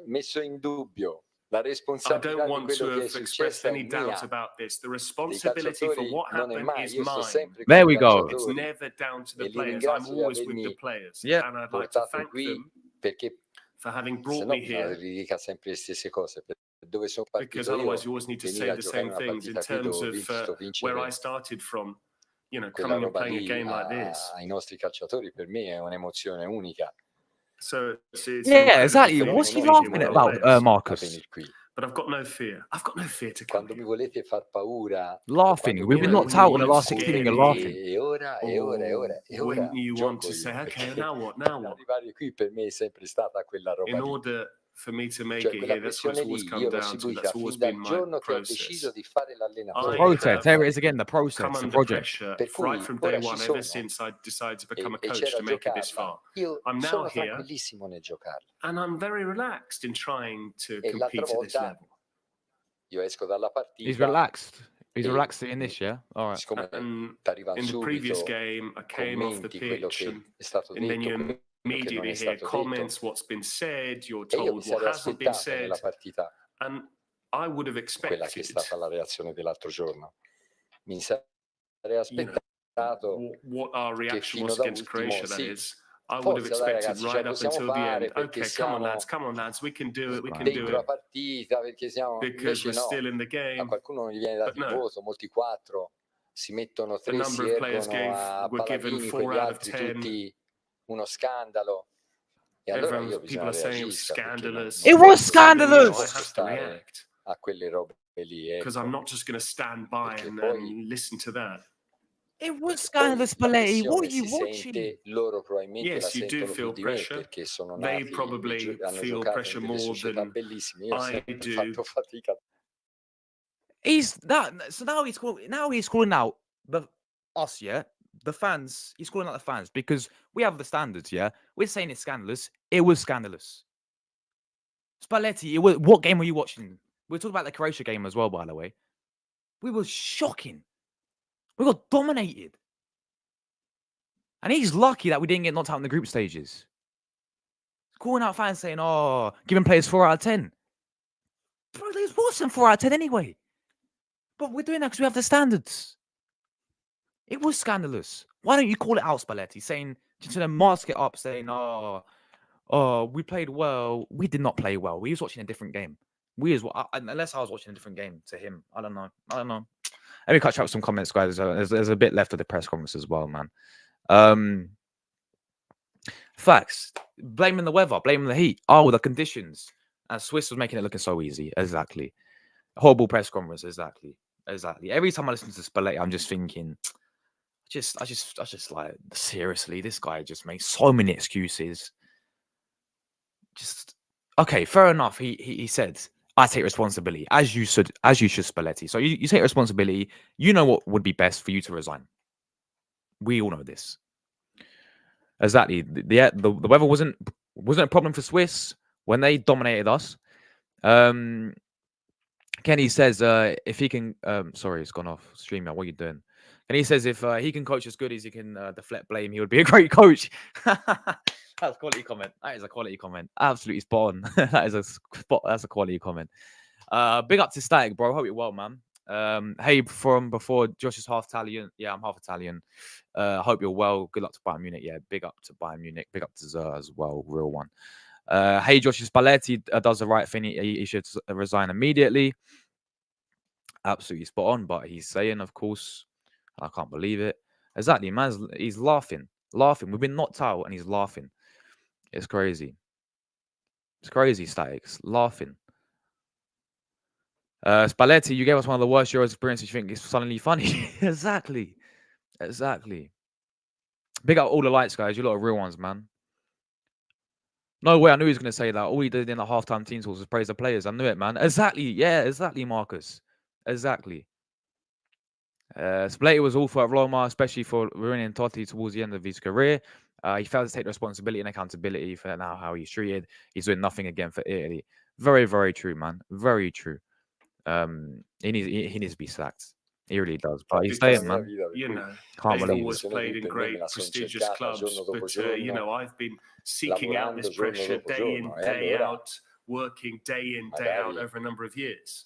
messo in dubbio. La
I
responsabilità
don't
di
want
quello
to
che è
have expressed
successo è
any doubt
mia.
about this. The
Dei
responsibility for
calciatori
what
non è
happened
mai,
is
io sto
mine.
sempre
There
con
we
i
go.
It's
calciatori
never down to
e
the
li
players. I'm
ringrazio di
always with the
avermi
players.
Yeah.
And I'd like to
portato
thank
qui
them
perché
for having
se
brought
no
me
bisogna
here,
dica sempre le stesse cose. Per dove sono
because
partito io,
otherwise you always need to
venire
say
a
the
giocare
same
una
things in
partita qui
terms
dove ho
of
visto
where I
vincere
started from. You know,
quella
coming and
roba
playing a
lì
game like this.
ai nostri calciatori, per me è un'emozione unica.
So it's an
Yeah,
incredible
exactly.
Però
feeling
What's
non
he
ho
being here
laughing
with our
about,
players.
a
Marcus?
venire qui.
But I've got no fear. I've got no fear to come
Quando mi
here.
volete far paura,
Laughing.
quando
We've
mi
been
know,
knocked
volete
out in
when
the
you
last
want
16 and
scared
you're
me,
laughing.
e ora, e ora, e ora, e ora
when you want
gioco
to say,
io,
okay,
perché
now what? Now what?
arrivare qui per me è sempre stata quella roba
In
lì.
order for me to make
Cioè
it
quella
here, that's what it's
pressione
always
lì
come
io l'ho
down to.
seguita
That's always
fin
been
dal
my
giorno che ho deciso
process.
di fare l'allenatore.
The
I
process.
have
Here it is again. The
come
process. The
under
project.
pressure
Per cui
right from day
ora ci
one, ever
sono
since I decided to become a
e
coach
c'era
to make it this
giocarla.
far.
Io
I'm now
sono
here
tranquillissimo nel giocarla.
and I'm very relaxed in trying to
E l'altra
compete at this
volta
level.
io esco dalla
He's
partita
relaxed. He's
e
relaxed in this, yeah? All right.
siccome
And
t'arrivano
in the previous
subito
game, I came off the
commenti quello
pitch
che è stato
and then
detto,
you
quello che non
immediately
è
hear
stato detto,
comments, what's been said, you're
e io mi
told what
sarei
hasn't been
aspettato
said,
nella partita
and I would have
quella che è
expected,
stata la reazione dell'altro giorno. Mi sarei
you know,
aspettato
what our
che
reaction
fino
was
da
against
ultimo,
Croatia, that
sì,
is. I would have
forza dai
expected
ragazzi, ce
right
la
up
possiamo
until the
fare
end,
perché
okay,
siamo
come on lads, we can do it, we can do
dentro la
it,
partita, perché siamo
because
invece
we're
no,
still in the
a
game.
qualcuno non gli viene dato
But
il
no,
voto, molti 4, si mettono
a
3, si
number of players
ergono a
were given
paladini,
4
quegli
out of
altri
10.
tutti uno scandalo. E allora io
People
bisogna
are saying it was
reagisca perché non
scandalous.
It
posso
was
stare,
And then, you know, I
scandalous.
posso
have to
stare
react
a quelle robe lì,
because I'm
ecco,
not just going to stand by
perché
and
poi
listen to that.
It was
poi
scandalous,
la
Spalletti. What are
pressione
you
si
watching?
sente, loro probabilmente la
Yes, you do
sentono più
feel
di me
pressure.
perché sono
They
nati
probably
hanno
feel
giocato in
pressure
delle
more
società
than
bellissime. Io ho
I
sempre
do.
fatto fatica.
He's that. So now he's calling out us, yeah, the fans. He's calling out the fans because we have the standards, yeah. We're saying it's scandalous. It was scandalous. Spalletti, what game were you watching? We're talking about the Croatia game as well, by the way. We were shocking. We got dominated. And he's lucky that we didn't get knocked out in the group stages. Calling out fans saying, oh, giving players 4 out of 10. Bro, there wasn't 4 out of 10 anyway. But we're doing that because we have the standards. It was scandalous. Why don't you call it out, Spalletti? Saying, to then mask it up, saying, oh, we played well. We did not play well. We was watching a different game. Unless I was watching a different game to him. I don't know. Let me catch up with some comments, guys. There's a bit left of the press conference as well, man. Facts. Blaming the weather, blaming the heat. Oh, the conditions. And Swiss was making it looking so easy. Exactly. Horrible press conference. Exactly. Every time I listen to Spalletti, I'm just thinking, I just like, seriously, this guy just makes so many excuses. Just okay, fair enough. He said, I take responsibility, as you should, Spalletti. So you take responsibility. You know what would be best for you to resign. We all know this. Exactly. The weather wasn't a problem for Swiss when they dominated us. Kenny says if he can sorry, it's gone off stream now. What are you doing? And he says if he can coach as good as he can deflect blame, he would be a great coach. That's a quality comment. That is a quality comment. Absolutely spot on. That's a quality comment. Big up to Static, bro. Hope you're well, man. Hey, from before, Josh is half Italian. Yeah, I'm half Italian. Hope you're well. Good luck to Bayern Munich. Yeah, big up to Bayern Munich. Big up to Zer as well. Real one. Hey, Josh Spalletti does the right thing. He should resign immediately. Absolutely spot on. But he's saying, of course, I can't believe it. Exactly, man. He's laughing. We've been knocked out and he's laughing. It's crazy. It's crazy, Statics. Laughing. Spalletti, you gave us one of the worst Euro experiences. You think it's suddenly funny? Exactly. Big up all the lights, guys. You lot are real ones, man. No way. I knew he was going to say that. All he did in the halftime team talks was praise the players. I knew it, man. Exactly. Yeah, exactly, Marcus. Exactly. Spalletti was awful at Roma, especially for ruining Totti towards the end of his career. He failed to take responsibility and accountability for now how he's treated. He's doing nothing again for Italy. Very, very true, man. Very true. He needs to be sacked. He really does. But he's staying, man.
You know,
Can't
they've
believe
always
it.
played in great, prestigious clubs. But, you know, I've been seeking out this pressure day in, day out, working day in, day out over a number of years.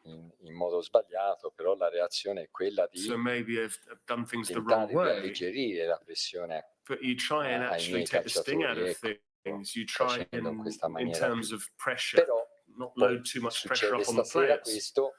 In modo sbagliato, però la reazione è quella di
So maybe I've done things the wrong
tentare di
way.
alleggerire la pressione
But you try and
ai
actually
miei
take the sting out
calciatori,
of
ecco,
things. You try
facendo in questa
in
maniera
terms
qui.
of pressure,
Però
not
poi
load too much pressure
succede
up on the
stasera
players.
questo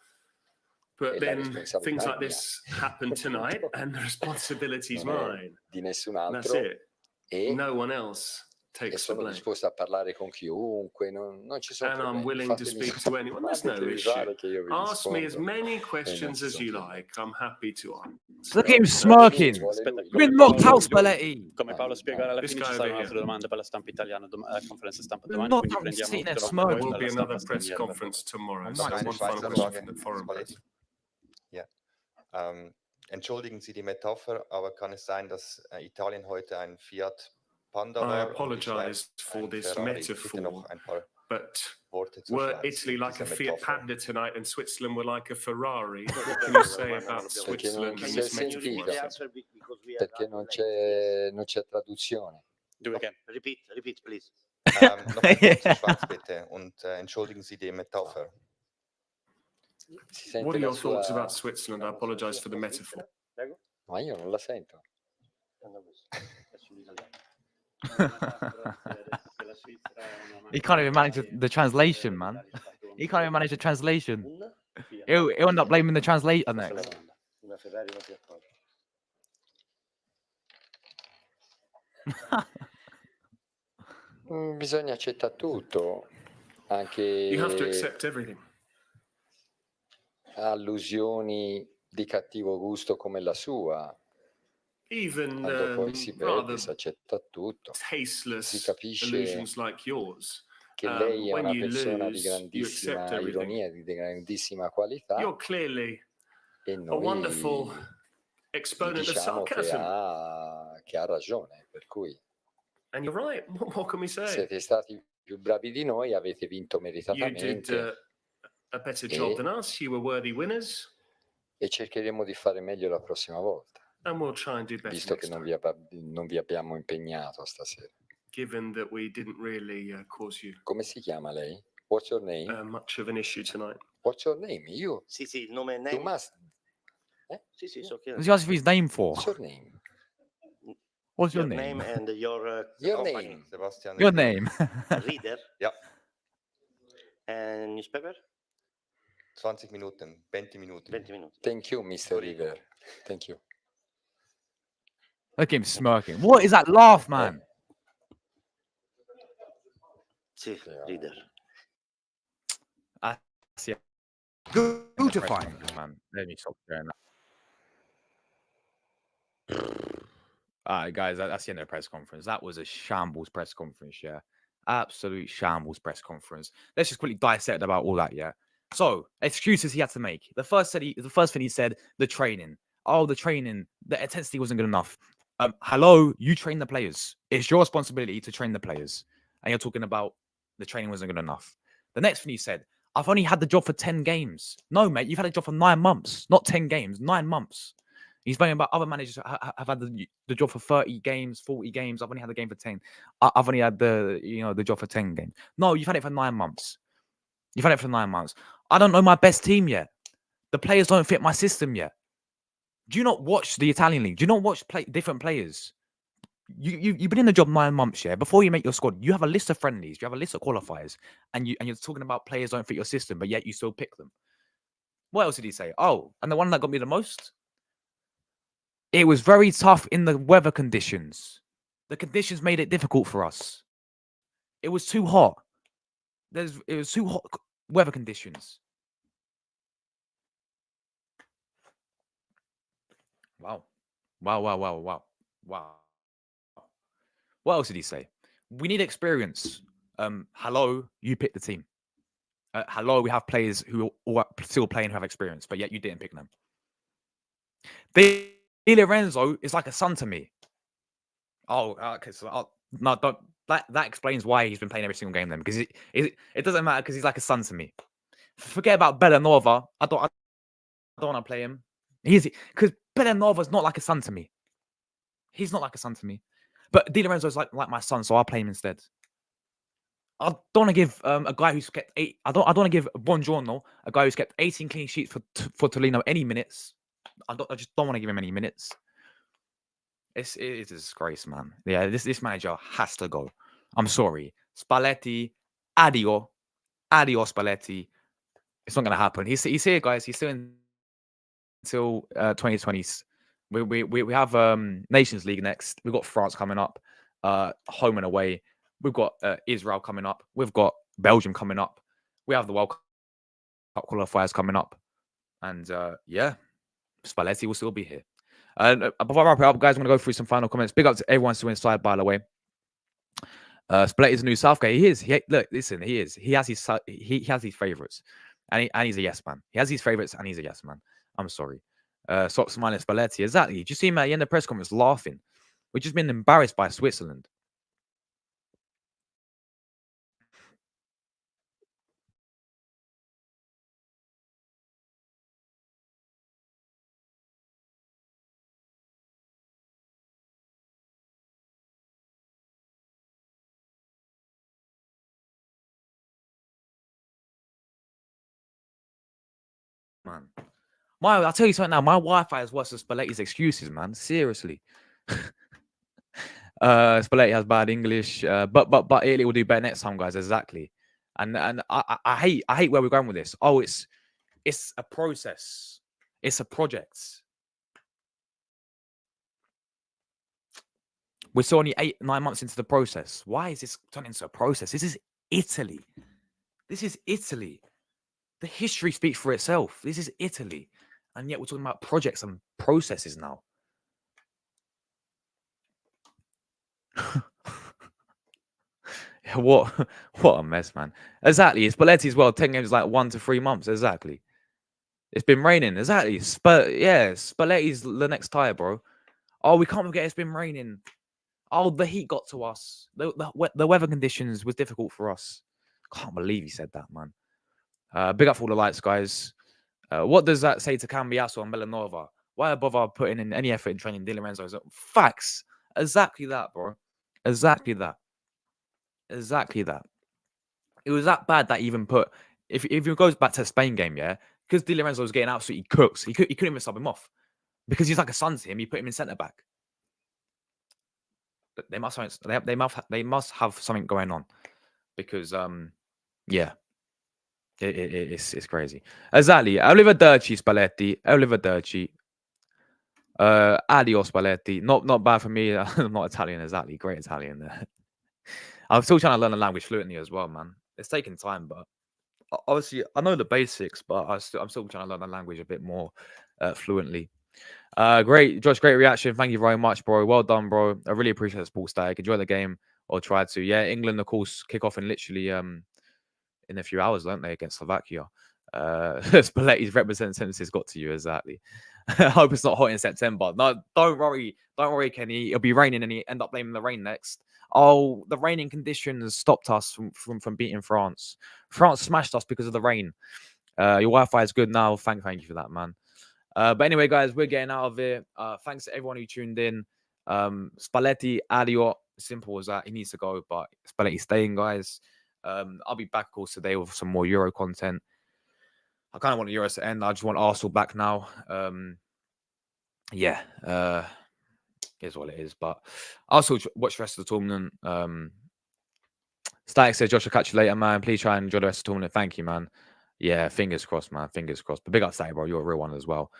But
e la
then
responsabilità
things
è
like
mia.
this happen tonight, and the responsibility is
Non è
mine.
di nessun
That's
altro
it.
e
No one else takes the
sono
blame.
disposto a parlare con chiunque, non ci sono
And I'm
problemi.
willing to
Fatemi,
speak to anyone. There's no
fatemi
issue.
fare che io vi
Ask me as
rispondo.
many
Non
questions
ci
as
sono
you
problemi.
like. I'm happy to answer.
Look at him
Vuole
smirking.
lui, vuole
Aspetta,
lui.
You've been knocked out, Spalletti.
come Paolo spiegherà alla
This
fine,
guy
ci
over
saranno
here.
altre domande per la stampa italiana, conferenza stampa
You've been
domani,
knocked
quindi
out. He's
prendiamo
sitting there
però
There
smirking.
will
dalla
be
stampa
another press
straniera.
conference tomorrow.
Oh,
So
nice.
one final question from the foreign press.
Entschuldigen Sie die Metapher, aber kann es sein, dass Italien heute ein Fiat Panda
I
war und die
apologize
Schweiz
for
ein
this
Ferrari? Bitte
metaphor,
noch ein paar
but
Worte zur
were
Schweiz
Italy
und
like a
dieser
Fiat
Metapher.
Panda tonight and Switzerland were like a Ferrari? What can you say about Switzerland and
si è
this metaphor?
sentito, perché non c'è traduzione.
Do it again.
Repeat, please.
Noch ein Wort zur Schweiz bitte und entschuldigen Sie die Metapher.
Si sente
What are
la
your thoughts
sua...
about Switzerland? I apologize for the metaphor.
Ma io non la sento.
He can't even manage the translation, man. He can't even manage the translation. He'll end up blaming the translator next.
Bisogna accettare tutto,
You have to
anche
accept everything.
allusioni di cattivo gusto come la sua.
Even
Quando poi si
rather
vede, si accetta tutto. Si
tasteless
capisce
allusions like yours.
che lei è
When
una
you
persona di
lose, you accept
grandissima
everything.
ironia, di grandissima qualità
You're clearly
e
a
noi
wonderful
gli
exponent of
diciamo
sarcasm.
che ha ragione, per cui
And you're right. What more can we say?
siete stati più bravi di noi, avete vinto
You did
meritatamente
a better job than us. You were worthy winners.
e cercheremo di fare meglio la prossima volta,
And we'll try and do better
visto che
next
non
time,
non vi abbiamo impegnato stasera.
given that we didn't really cause you
Come si chiama lei? What's your name?
much of an issue tonight.
What's your name? You
Sì, il nome è
you
name.
must.
Sì, so che
What's he asking for his name for?
What's your name?
What's your
your
name?
name and your
Your
company.
name.
Sebastian.
Your name.
Reader.
Ja.
And newspaper?
20 Minuten, 20 Minuten.
20 minuti.
Thank you, Mr. River. Thank you.
Look at him smirking. What is that laugh, man?
Sì, reader.
Yeah.
Beautifying.
Man, let me stop doing that. All right, guys, that's the end of the press conference. That was a shambles press conference, yeah. Absolute shambles press conference. Let's just quickly dissect about all that, yeah. So, excuses he had to make. The first thing he said, the training. Oh, the training, the intensity wasn't good enough. Hello, you train the players. It's your responsibility to train the players. And you're talking about the training wasn't good enough. The next thing he said, I've only had the job for 10 games. No, mate, you've had a job for 9 months, not 10 games, 9 months. He's saying about other managers have had the job for 30 games, 40 games. I've only had the game for 10. I've only had the job for 10 games. No, you've had it for 9 months. You've had it for 9 months. I don't know my best team yet. The players don't fit my system yet. Do you not watch the Italian league? Do you not watch different players? You've been in the job 9 months, yeah. Before you make your squad, you have a list of friendlies, you have a list of qualifiers, and you're talking about players don't fit your system, but yet you still pick them. What else did he say? Oh, and the one that got me the most? It was very tough in the weather conditions. The conditions made it difficult for us. It was too hot. It was too hot weather conditions. Wow. Wow. What else did he say? We need experience. Hello, you picked the team. Hello, we have players who are still playing who have experience, but yet you didn't pick them. Di Lorenzo is like a son to me. Oh, okay. So no, don't. That explains why he's been playing every single game then, because it doesn't matter because he's like a son to me. Forget about Bellanova. I don't want to play him. Because Bellanova's not like a son to me. He's not like a son to me. But Di Lorenzo's like my son, so I'll play him instead. I don't want to give a guy who's kept 8. I don't want to give Buongiorno, a guy who's kept 18 clean sheets for Torino, any minutes. I just don't want to give him any minutes. It's a disgrace, man. Yeah, this manager has to go. I'm sorry, Spalletti, adios, Spalletti. It's not gonna happen. He's here, guys. He's still until 2020s. We have Nations League next. We've got France coming up, home and away. We've got Israel coming up. We've got Belgium coming up. We have the World Cup qualifiers coming up. And yeah, Spalletti will still be here. Before I wrap it up, guys, I'm going to go through some final comments. Big up to everyone still inside, by the way. Spalletti's a new Southgate. He is. Look, listen, he is. He has his favourites. And he's a yes man. He has his favourites and he's a yes man. I'm sorry. Stop smiling, Spalletti. Exactly. Did you see him at the end of the press conference laughing? We've just been embarrassed by Switzerland. Man. I'll tell you something now. My Wi-Fi is worse than Spalletti's excuses, man. Seriously. Spalletti has bad English, but Italy will do better next time, guys. Exactly. And I hate where we're going with this. Oh, it's a process. It's a project. We're still only 8-9 months into the process. Why is this turning into a process? This is Italy. This is Italy. The history speaks for itself. This is Italy. And yet we're talking about projects and processes now. What a mess, man. Exactly. It's Spalletti as well. 10 games like 1 to 3 months. Exactly. It's been raining. Exactly. Yeah, Spalletti's the next tire, bro. Oh, we can't forget it's been raining. Oh, the heat got to us. The weather conditions was difficult for us. Can't believe he said that, man. Big up for all the lights, guys. What does that say to Cambiasso and Bellanova? Why bother putting in any effort in training Di Lorenzo? Facts. Exactly that, bro. Exactly that. Exactly that. It was that bad that he even put... If it goes back to the Spain game, yeah, because Di Lorenzo was getting absolutely cooked, he couldn't even sub him off. Because he's like a son to him, he put him in centre-back. They must have something going on. Because, yeah. It's crazy. Exactly. Arrivederci, Spalletti. Arrivederci. Adios, Spalletti. Not bad for me. I'm not Italian, exactly. Great Italian there. I'm still trying to learn the language fluently as well, man. It's taking time, but obviously I know the basics, but I'm still trying to learn the language a bit more fluently. Great, Josh. Great reaction. Thank you very much, bro. Well done, bro. I really appreciate the sports static. Enjoy the game, or try to. Yeah, England, of course, kick off in literally in a few hours, don't they, against Slovakia? Spalletti's representatives got to you, exactly. I hope it's not hot in September. No, don't worry, Kenny. It'll be raining, and you end up blaming the rain next. Oh, the raining conditions stopped us from beating France. France smashed us because of the rain. Your Wi-Fi is good now. Thank you for that, man. But anyway, guys, we're getting out of here. Thanks to everyone who tuned in. Spalletti, adios. Simple as that. He needs to go, but Spalletti's staying, guys. I'll be back, of course, today with some more Euro content. I kind of want the Euros to end. I just want Arsenal back now. Yeah, is what it is. But I'll still watch the rest of the tournament. Static says, Josh, I'll catch you later, man. Please try and enjoy the rest of the tournament. Thank you, man. Yeah, fingers crossed, man. Fingers crossed. But big up, Static, bro. You're a real one as well.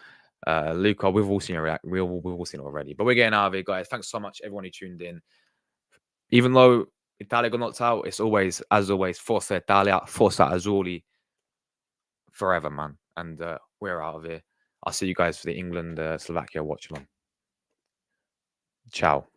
Luca, we've all seen your react. We've all seen it already. But we're getting out of it, guys. Thanks so much, everyone who tuned in. Even though Italia got knocked out, it's always, as always, Forza Italia, Forza Azzurri. Forever, man. And we're out of here. I'll see you guys for the England Slovakia watch along. Ciao.